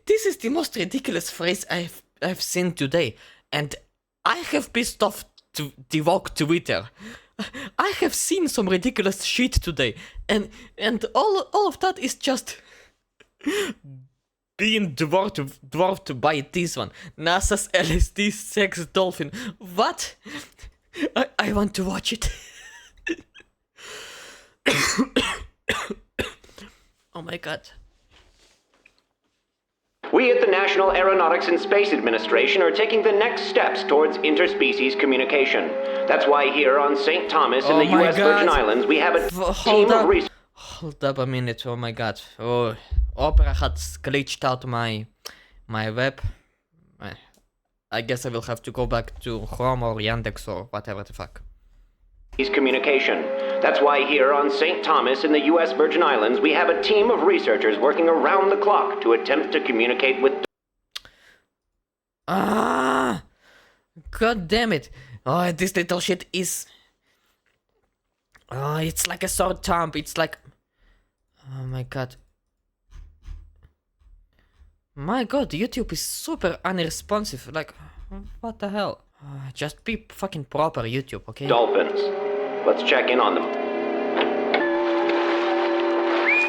this is the most ridiculous phrase I've seen today, and I have pissed off to the woke Twitter. I have seen some ridiculous shit today, and all of that is just being dwarfed by this one. NASA's LSD sex dolphin. What? I want to watch it. Oh my god. We at the National Aeronautics and Space Administration are taking the next steps towards interspecies communication. That's why here on St. Thomas in the U.S. Virgin Islands we have a team of researchers. Hold up a minute, oh my god. Oh, Opera has glitched out my web. I guess I will have to go back to Chrome or Yandex or whatever the fuck. Communication. That's why here on St. Thomas in the U.S. Virgin Islands we have a team of researchers working around the clock to attempt to communicate with... God damn it. Oh, this little shit is... Oh, it's like a short thumb. It's like... Oh my god. My god, YouTube is super unresponsive. Like, what the hell? Just be fucking proper, YouTube, okay? Dolphins. Let's check in on them.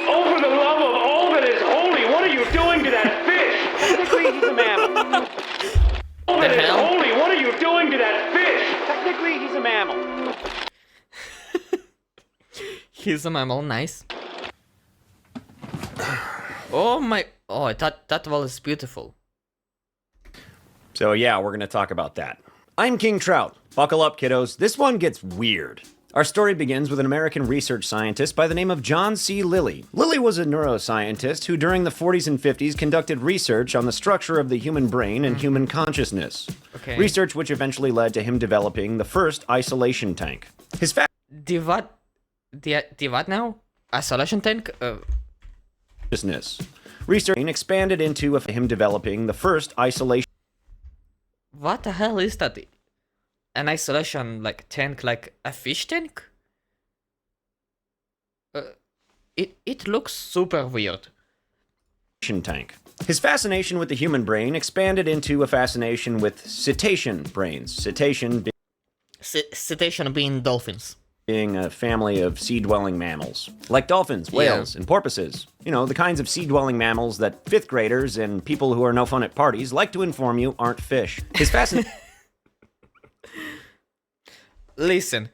Oh, for the love of all that is holy, what are you doing to that fish? Technically, he's a mammal. All that is holy, what are you doing to that fish? Technically, he's a mammal. He's a mammal, nice. Oh my... Oh, that was beautiful. So yeah, we're gonna talk about that. I'm King Trout. Buckle up, kiddos. This one gets weird. Our story begins with an American research scientist by the name of John C. Lilly. Lilly was a neuroscientist who during the 40s and 50s conducted research on the structure of the human brain and human consciousness. Okay. Research which eventually led to him developing the first isolation tank. His The what now? Isolation tank? consciousness. Research expanded into him developing the first isolation What the hell is that? An isolation like tank, like a fish tank? It looks super weird. tank. His fascination with the human brain expanded into a fascination with cetacean brains. Cetacean Cetacean being dolphins. being a family of sea-dwelling mammals. Like dolphins, whales, and porpoises. You know, the kinds of sea-dwelling mammals that 5th graders and people who are no fun at parties like to inform you aren't fish. His fascination... Listen,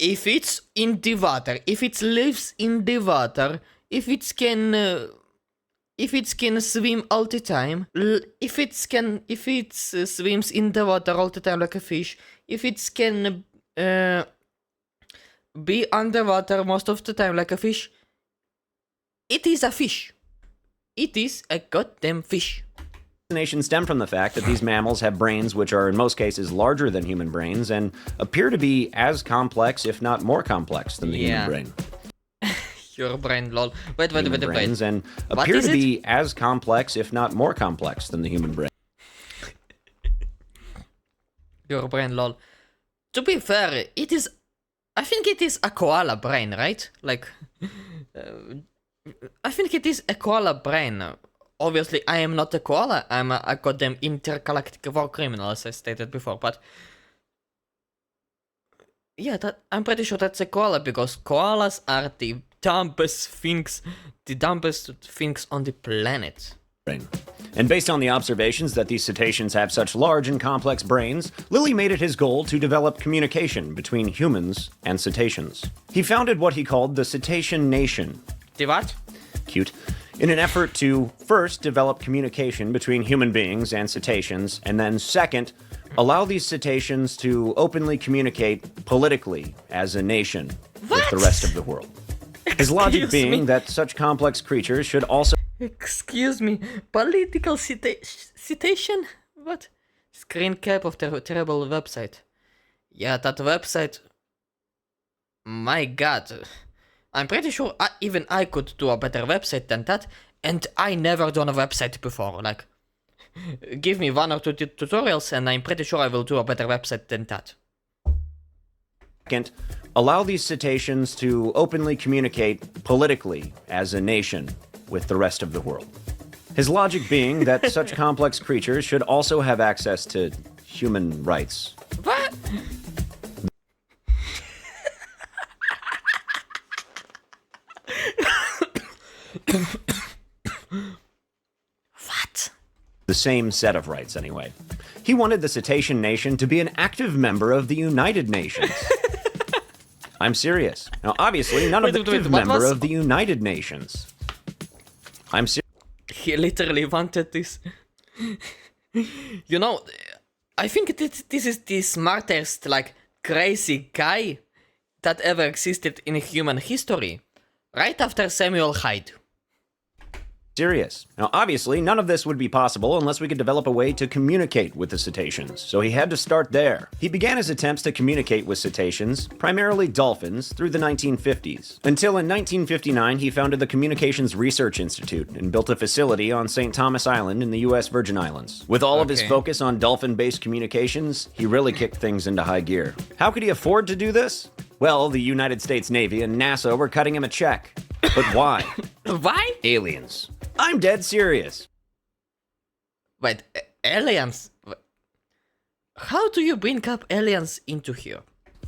if it's in the water, if it lives in the water, if it can swim all the time, if it swims in the water all the time like a fish, if it can be underwater most of the time like a fish, it is a fish. It is a goddamn fish. Fascination stem from the fact that these mammals have brains which are in most cases larger than human brains and appear to be as complex, if not more complex, than the human brain. Your brain, lol. Wait. Brains and appear to be as complex, if not more complex, than the human brain. Your brain, lol. To be fair, it is... I think it is a koala brain, right? Like... I think it is a koala brain. Obviously, I am not a koala. I'm a goddamn intergalactic war criminal, as I stated before, but... Yeah, I'm pretty sure that's a koala, because koalas are the dumbest things on the planet. And based on the observations that these cetaceans have such large and complex brains, Lilly made it his goal to develop communication between humans and cetaceans. He founded what he called the Cetacean Nation. The what? Cute. In an effort to, first, develop communication between human beings and cetaceans, and then, second, allow these cetaceans to openly communicate politically as a nation with the rest of the world. His logic being that such complex creatures should also... Excuse me, political citation? What? Screen cap of the terrible website. Yeah, that website... My god. I'm pretty sure even I could do a better website than that, and I never done a website before, like... Give me 1 or 2 tutorials and I'm pretty sure I will do a better website than that. Second, allow these cetaceans to openly communicate politically as a nation with the rest of the world. His logic being that such complex creatures should also have access to human rights. What? What? The same set of rights, anyway. He wanted the Cetacean Nation to be an active member of the United Nations. I'm serious. Now, obviously, none of the active member of the United Nations. I'm serious. He literally wanted this. You know, I think this is the smartest, like, crazy guy that ever existed in human history. Right after Samuel Hyde. Serious. Now, obviously, none of this would be possible unless we could develop a way to communicate with the cetaceans, so he had to start there. He began his attempts to communicate with cetaceans, primarily dolphins, through the 1950s. Until in 1959, he founded the Communications Research Institute and built a facility on St. Thomas Island in the U.S. Virgin Islands. With all of his focus on dolphin-based communications, he really kicked things into high gear. How could he afford to do this? Well, the United States Navy and NASA were cutting him a check. But why? Why? Aliens. I'm dead serious. Wait, aliens? How do you bring up aliens into here?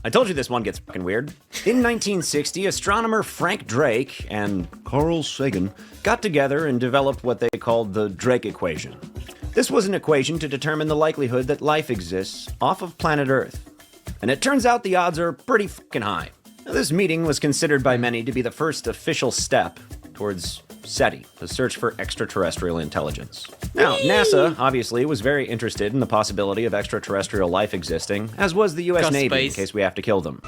I told you this one gets fucking weird. In 1960, astronomer Frank Drake and Carl Sagan got together and developed what they called the Drake equation. This was an equation to determine the likelihood that life exists off of planet Earth. And it turns out the odds are pretty fucking high. Now, this meeting was considered by many to be the first official step towards SETI, the search for extraterrestrial intelligence. Now, NASA obviously was very interested in the possibility of extraterrestrial life existing, as was the US Navy, space. in case we have to kill them.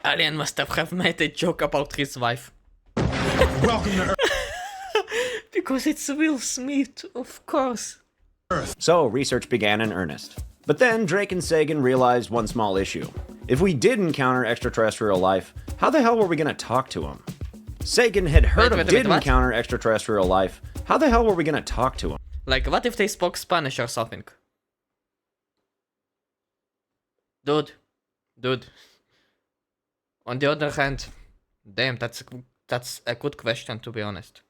Alien must have made a joke about his wife. Welcome to Earth. Because it's Will Smith, of course. So, research began in earnest. But then Drake and Sagan realized one small issue. If we did encounter extraterrestrial life, how the hell were we gonna talk to them? Sagan had heard Wait, of wait, did what? encounter extraterrestrial life. How the hell were we gonna talk to them? Like, what if they spoke Spanish or something? Dude. On the other hand, damn, that's a good question, to be honest.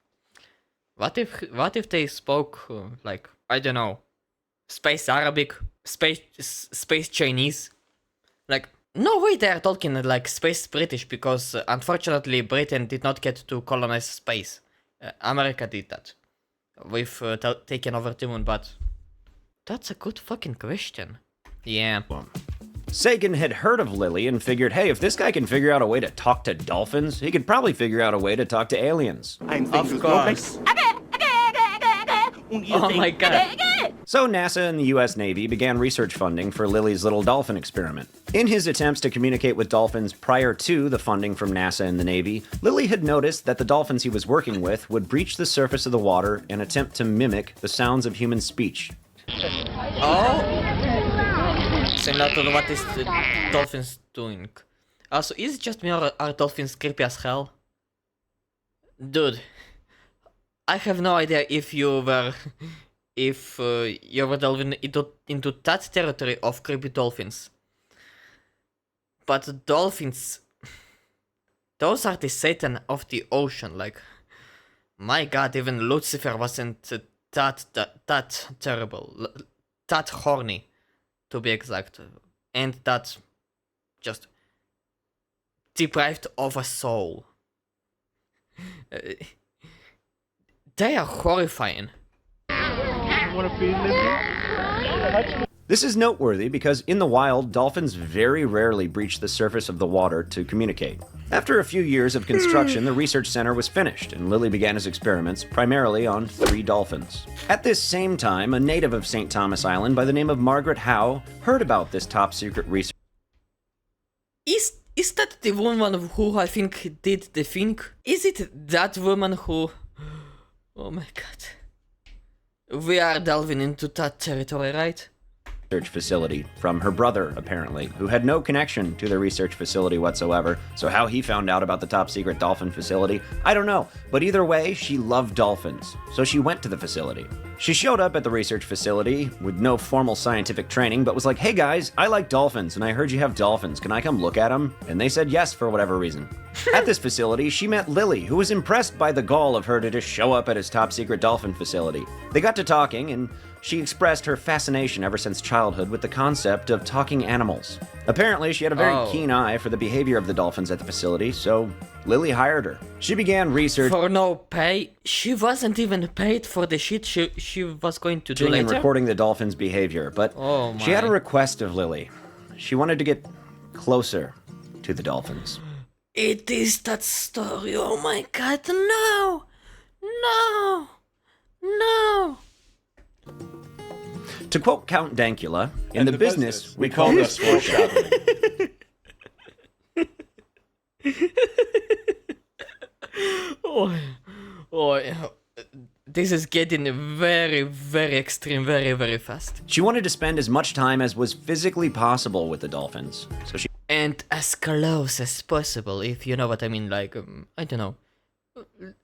What if they spoke like, I don't know, space Arabic, space Chinese? Like, no way they are talking like space British, because unfortunately Britain did not get to colonize space. America did that. We've taken over the moon, but that's a good fucking question. Yeah. Sagan had heard of Lily and figured, hey, if this guy can figure out a way to talk to dolphins, he could probably figure out a way to talk to aliens. Of course. Oh my god. So NASA and the US Navy began research funding for Lily's little dolphin experiment. In his attempts to communicate with dolphins prior to the funding from NASA and the Navy, Lily had noticed that the dolphins he was working with would breach the surface of the water and attempt to mimic the sounds of human speech. Oh. Similar to what is the dolphins doing. Also, is it just me or are dolphins creepy as hell? Dude, I have no idea if you were delving into that territory of creepy dolphins. But dolphins, those are the Satan of the ocean. Like, my god, even Lucifer wasn't that terrible, that horny, to be exact, and that just deprived of a soul. They are horrifying. This is noteworthy because in the wild, dolphins very rarely breach the surface of the water to communicate. After a few years of construction, the research center was finished, and Lily began his experiments primarily on 3 dolphins. At this same time, a native of St. Thomas Island by the name of Margaret Howe heard about this top-secret research. Is that the woman who I think did the thing? Is it that woman who... Oh my god. We are delving into that territory, right? Facility from her brother, apparently, who had no connection to the research facility whatsoever. So how he found out about the top secret dolphin facility, I don't know. But either way, she loved dolphins, so she went to the facility. She showed up at the research facility with no formal scientific training, but was like, hey guys, I like dolphins, and I heard you have dolphins. Can I come look at them? And they said yes for whatever reason. At this facility, she met Lily, who was impressed by the gall of her to just show up at his top secret dolphin facility. They got to talking, and she expressed her fascination ever since childhood with the concept of talking animals. Apparently, she had a very keen eye for the behavior of the dolphins at the facility, so Lily hired her. She began research For no pay? She wasn't even paid for the shit she was going to do and later? recording the dolphins' behavior, but Oh she had a my. request of Lily. She wanted to get closer to the dolphins. It is that story, oh my god, no! No! No! To quote Count Dankula, in the business, we call this foreshadowing. This is getting very, very extreme, very, very fast. She wanted to spend as much time as was physically possible with the dolphins, so she And as close as possible, if you know what I mean, like, I don't know.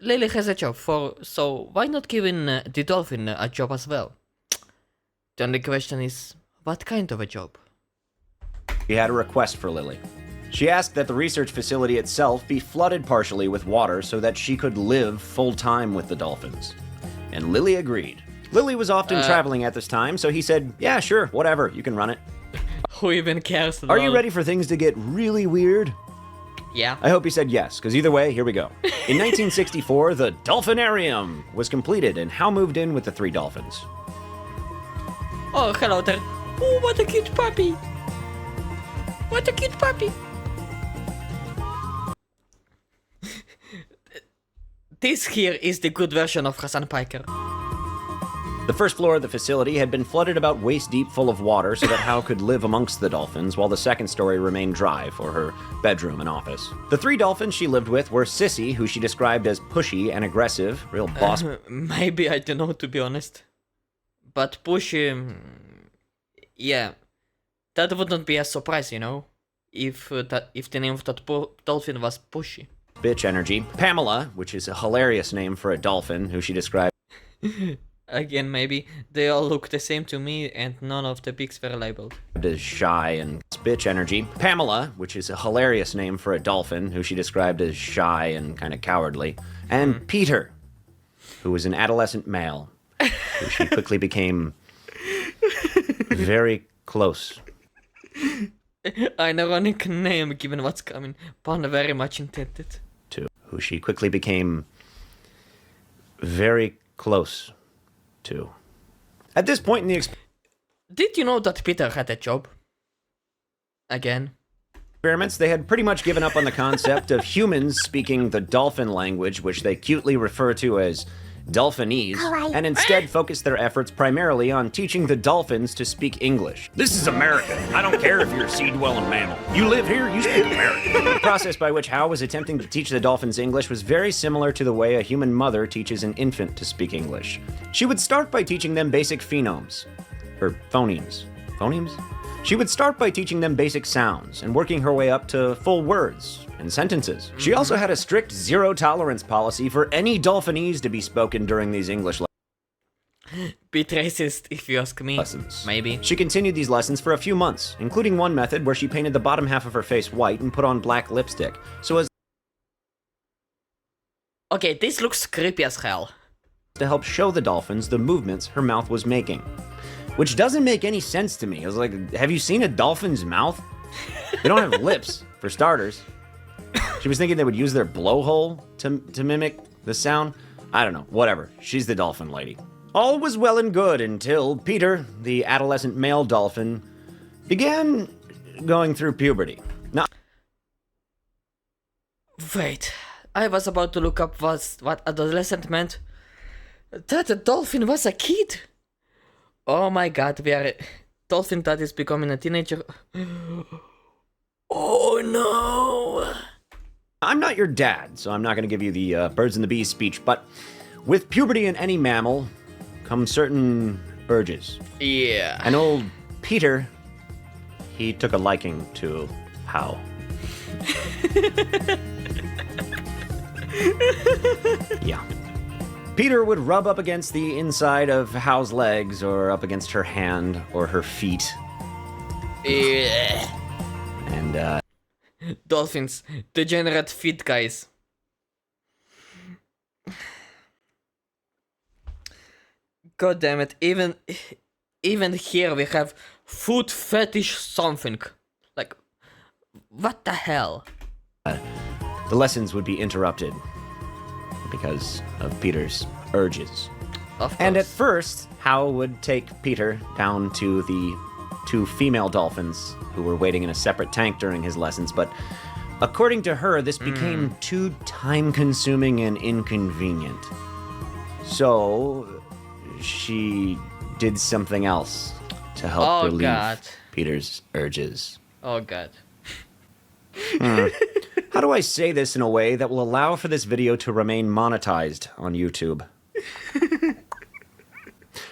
Lily has a job, so why not giving the dolphin a job as well? The only question is, what kind of a job? She had a request for Lily. She asked that the research facility itself be flooded partially with water so that she could live full-time with the dolphins. And Lily agreed. Lily was often traveling at this time, so he said, yeah, sure, whatever, you can run it. Who even cares? Are you ready for things to get really weird? Yeah. I hope he said yes, because either way, here we go. In 1964, the Dolphinarium was completed, and Hal moved in with the 3 dolphins. Oh, hello there. Oh, what a cute puppy. What a cute puppy. This here is the good version of Hassan Piker. The first floor of the facility had been flooded about waist deep full of water so that Hal could live amongst the dolphins, while the second story remained dry for her bedroom and office. The 3 dolphins she lived with were Sissy, who she described as pushy and aggressive, real boss. Maybe, I don't know, to be honest. But pushy... yeah. That wouldn't be a surprise, you know? If the name of that dolphin was Pushy. Bitch energy. Pamela, which is a hilarious name for a dolphin, who she described Again, maybe. They all look the same to me, and none of the pigs were labeled. as shy and bitch energy. Pamela, which is a hilarious name for a dolphin, who she described as shy and kind of cowardly. And Peter, who was an adolescent male, who she quickly became very close. An ironic name, given what's coming. Pun very much intended. To, who she quickly became very close to. At this point in the Did you know that Peter had a job? Again. experiments, they had pretty much given up on the concept of humans speaking the dolphin language, which they cutely refer to as Dolphinese, and instead focused their efforts primarily on teaching the dolphins to speak English. This is America. I don't care if you're a sea-dwelling mammal. You live here, you speak American. The process by which Hal was attempting to teach the dolphins English was very similar to the way a human mother teaches an infant to speak English. She would start by teaching them basic phonemes. Or phonemes. Phonemes? She would start by teaching them basic sounds and working her way up to full words and sentences. She also had a strict zero-tolerance policy for any Dolphinese to be spoken during these English Bit racist, if you ask me. lessons. Maybe. She continued these lessons for a few months, including one method where she painted the bottom half of her face white and put on black lipstick, so as Okay, this looks creepy as hell. to help show the dolphins the movements her mouth was making. Which doesn't make any sense to me. I was like, have you seen a dolphin's mouth? They don't have lips, for starters. She was thinking they would use their blowhole to mimic the sound. I don't know, whatever. She's the dolphin lady. All was well and good until Peter, the adolescent male dolphin, began going through puberty. Now, Wait, I was about to look up what adolescent meant. That a dolphin was a kid? Oh my god, we are... Dolphin that is becoming a teenager. Oh no! I'm not your dad, so I'm not going to give you the birds and the bees speech, but with puberty in any mammal come certain urges. Yeah. And old Peter, he took a liking to Hal. Yeah. Peter would rub up against the inside of Hal's legs, or up against her hand, or her feet. Yeah. And, Dolphins, degenerate feet guys. God damn it, even here we have food fetish something. Like, what the hell? the lessons would be interrupted because of Peter's urges. Of course. And at first, Hal would take Peter down to the 2 female dolphins who were waiting in a separate tank during his lessons, but according to her, this became too time-consuming and inconvenient. So, she did something else to help relieve God. Peter's urges. Oh god. How do I say this in a way that will allow for this video to remain monetized on YouTube?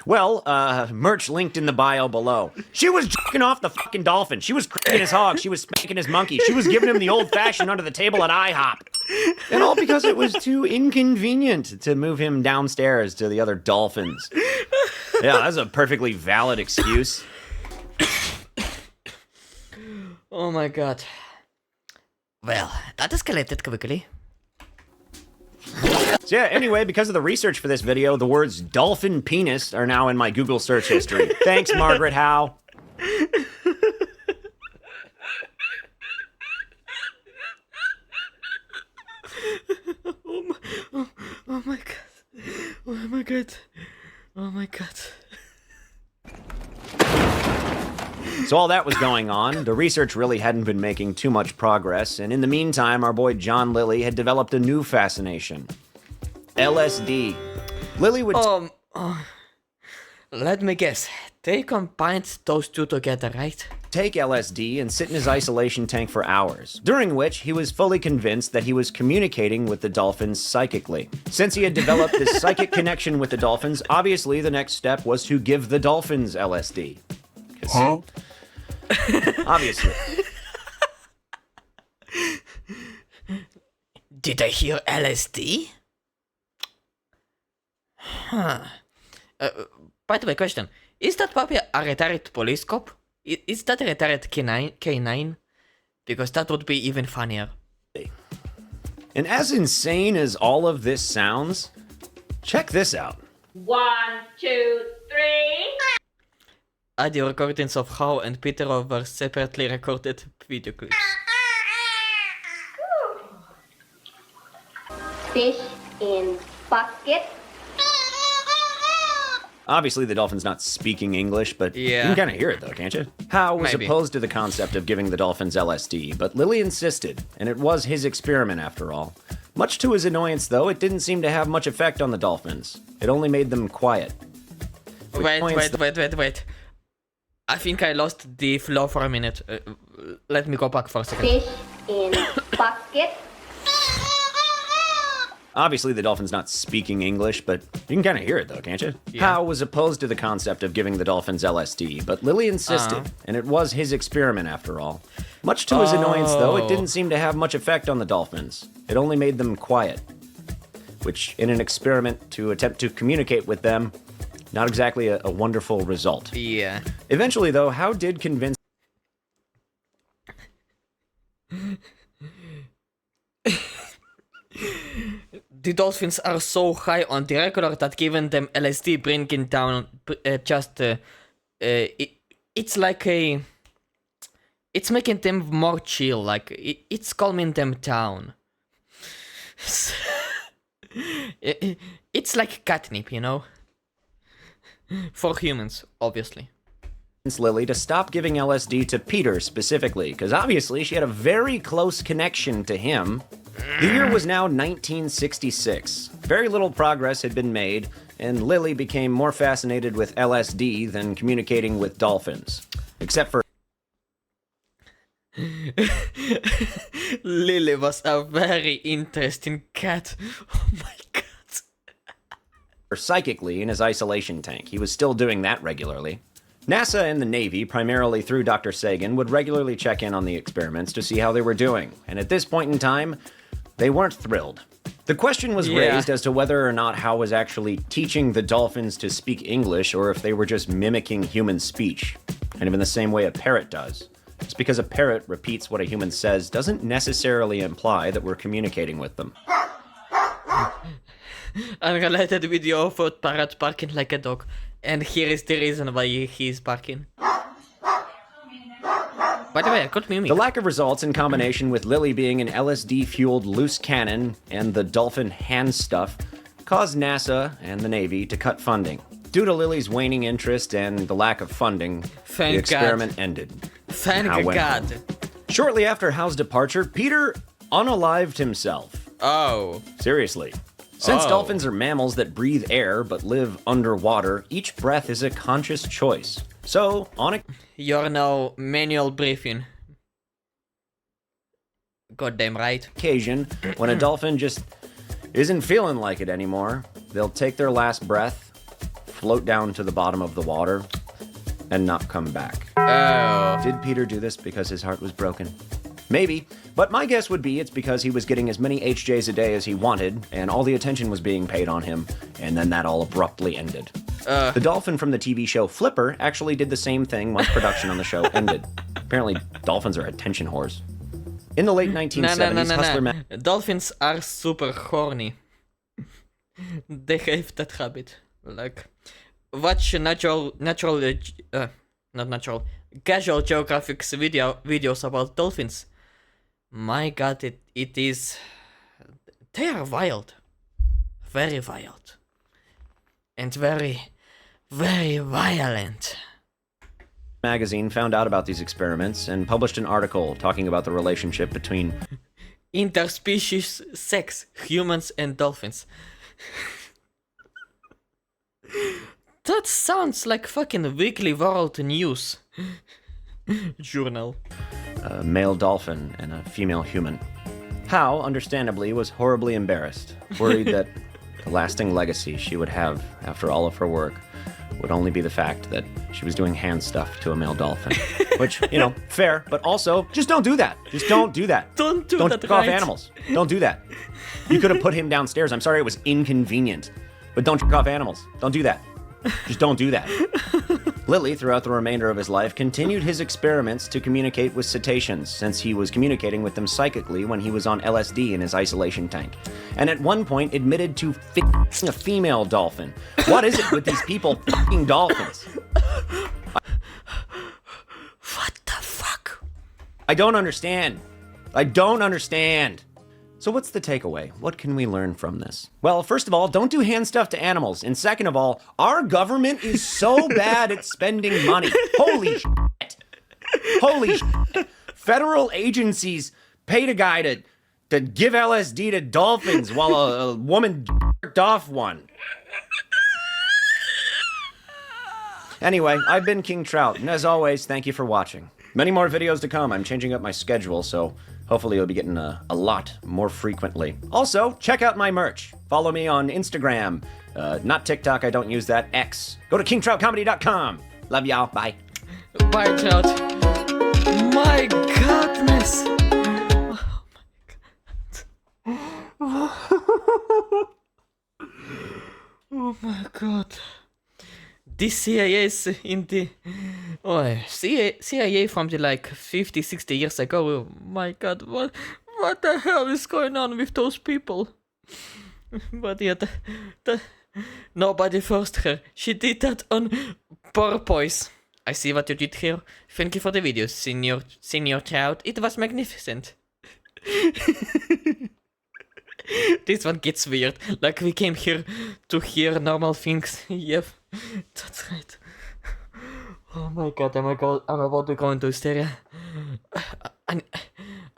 Well, merch linked in the bio below. She was jerking off the fucking dolphin. She was cracking his hog. She was spanking his monkey. She was giving him the old-fashioned under the table at IHOP. And all because it was too inconvenient to move him downstairs to the other dolphins. Yeah, that's a perfectly valid excuse. Oh my god. Well, that escalated quickly. So yeah, anyway, because of the research for this video, the words dolphin penis are now in my Google search history. Thanks, Margaret Howe. Oh my god. Oh my god. Oh my god. So all that was going on, the research really hadn't been making too much progress, and in the meantime, our boy John Lilly had developed a new fascination. LSD. Lilly would Let me guess. They combined those two together, right? take LSD and sit in his isolation tank for hours, during which he was fully convinced that he was communicating with the dolphins psychically. Since he had developed this psychic connection with the dolphins, obviously the next step was to give the dolphins LSD. Huh? Obviously. Did I hear LSD? Huh. By the way, question. Is that puppy a retired police cop? Is that a retired K9? Because that would be even funnier. And as insane as all of this sounds, check this out. 1, 2, 3. Audio recordings of Howe and Peter over separately recorded video clips. Fish in bucket. Obviously, the dolphin's not speaking English, but you Yeah. can kind of hear it though, can't you? Howe was Maybe. opposed to the concept of giving the dolphins LSD, but Lilly insisted, and it was his experiment after all. Much to his annoyance, though, it didn't seem to have much effect on the dolphins. It only made them quiet. Wait. I think I lost the flow for a minute. Let me go back for a second. Fish in bucket. Obviously, the dolphin's not speaking English, but you can kind of hear it though, can't you? Yeah. Howe was opposed to the concept of giving the dolphins LSD, but Lilly insisted, and it was his experiment after all. Much to his annoyance, though, it didn't seem to have much effect on the dolphins. It only made them quiet. Which, in an experiment to attempt to communicate with them, not exactly a wonderful result. Yeah. Eventually, though, Howe did convince The dolphins are so high on the regular that giving them LSD bringing down it's like a it's making them more chill, like it's calming them down. It's like catnip, you know, for humans, obviously. Lilly to stop giving LSD to Peter specifically, because obviously she had a very close connection to him. The year was now 1966. Very little progress had been made, and Lilly became more fascinated with LSD than communicating with dolphins. Except for Lily was a very interesting cat. Oh my god. psychically in his isolation tank. He was still doing that regularly. NASA and the Navy, primarily through Dr. Sagan, would regularly check in on the experiments to see how they were doing, and at this point in time, they weren't thrilled. The question was raised as to whether or not Howe was actually teaching the dolphins to speak English or if they were just mimicking human speech, kind of in the same way a parrot does. Just because a parrot repeats what a human says doesn't necessarily imply that we're communicating with them. Unrelated video of a parrot barking like a dog. And here is the reason why he is barking. By the way, I could mimic. The lack of results in combination with Lily being an LSD-fueled loose cannon and the dolphin hand stuff caused NASA and the Navy to cut funding. Due to Lily's waning interest and the lack of funding, Thank the experiment ended. Thank Howe went God. home. Shortly after Howe's departure, Peter unalived himself. Oh. Seriously. Since Oh. dolphins are mammals that breathe air but live underwater, each breath is a conscious choice. So, on You're now manual breathing. Goddamn right. occasion, when a dolphin just isn't feeling like it anymore, they'll take their last breath, float down to the bottom of the water, and not come back. Oh. Did Peter do this because his heart was broken? Maybe, but my guess would be it's because he was getting as many HJs a day as he wanted, and all the attention was being paid on him, and then that all abruptly ended. The dolphin from the TV show Flipper actually did the same thing once production on the show ended. Apparently, dolphins are attention whores. In the late 1970s, Hustler Dolphins are super horny. They have that habit. Like, watch Casual Geographic's videos about dolphins. My god, it is... They are wild. Very wild. And very, very violent. magazine found out about these experiments and published an article talking about the relationship between interspecies sex, humans and dolphins. That sounds like fucking Weekly World News journal. a male dolphin and a female human. Howe, understandably, was horribly embarrassed, worried that the lasting legacy she would have after all of her work would only be the fact that she was doing hand stuff to a male dolphin. Which, you know, fair, but also, just don't do that. Just don't do that. Don't Don't jerk off animals. Don't do that. You could have put him downstairs. I'm sorry it was inconvenient, but don't jerk off animals. Don't do that. Just don't do that. Lilly, throughout the remainder of his life, continued his experiments to communicate with cetaceans, since he was communicating with them psychically when he was on LSD in his isolation tank. And at one point admitted to f***ing a female dolphin. What is it with these people f***ing dolphins? What the fuck? I don't understand. I don't understand. So what's the takeaway? What can we learn from this? Well, first of all, don't do hand stuff to animals. And second of all, our government is so bad at spending money. Holy shit. Holy shit. Federal agencies paid a guy to give LSD to dolphins while a woman jerked off one. Anyway, I've been King Trout, and as always, thank you for watching. Many more videos to come. I'm changing up my schedule, so hopefully you'll be getting a lot more frequently. Also, check out my merch. Follow me on Instagram. Not TikTok, I don't use that. X. Go to kingtroutcomedy.com. Love y'all. Bye. Bye, Trout. My godness. Oh my god. This CIA is in the... Oh, CIA from the like 50, 60 years ago. Oh my god, what the hell is going on with those people? But yeah, nobody forced her. She did that on purpose. I see what you did here. Thank you for the video, Senior Trout. It was magnificent. This one gets weird. Like we came here to hear normal things. Yep, that's right. Oh my god, I'm about to go into hysteria.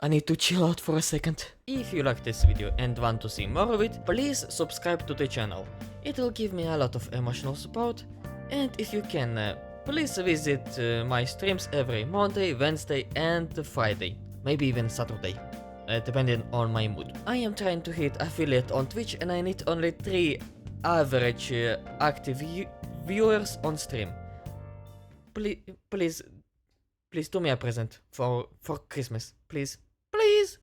I need to chill out for a second. If you like this video and want to see more of it, please subscribe to the channel. It will give me a lot of emotional support. And if you can, please visit my streams every Monday, Wednesday and Friday. Maybe even Saturday. Depending on my mood. I am trying to hit affiliate on Twitch and I need only 3 average active viewers on stream. Please do me a present for Christmas, please.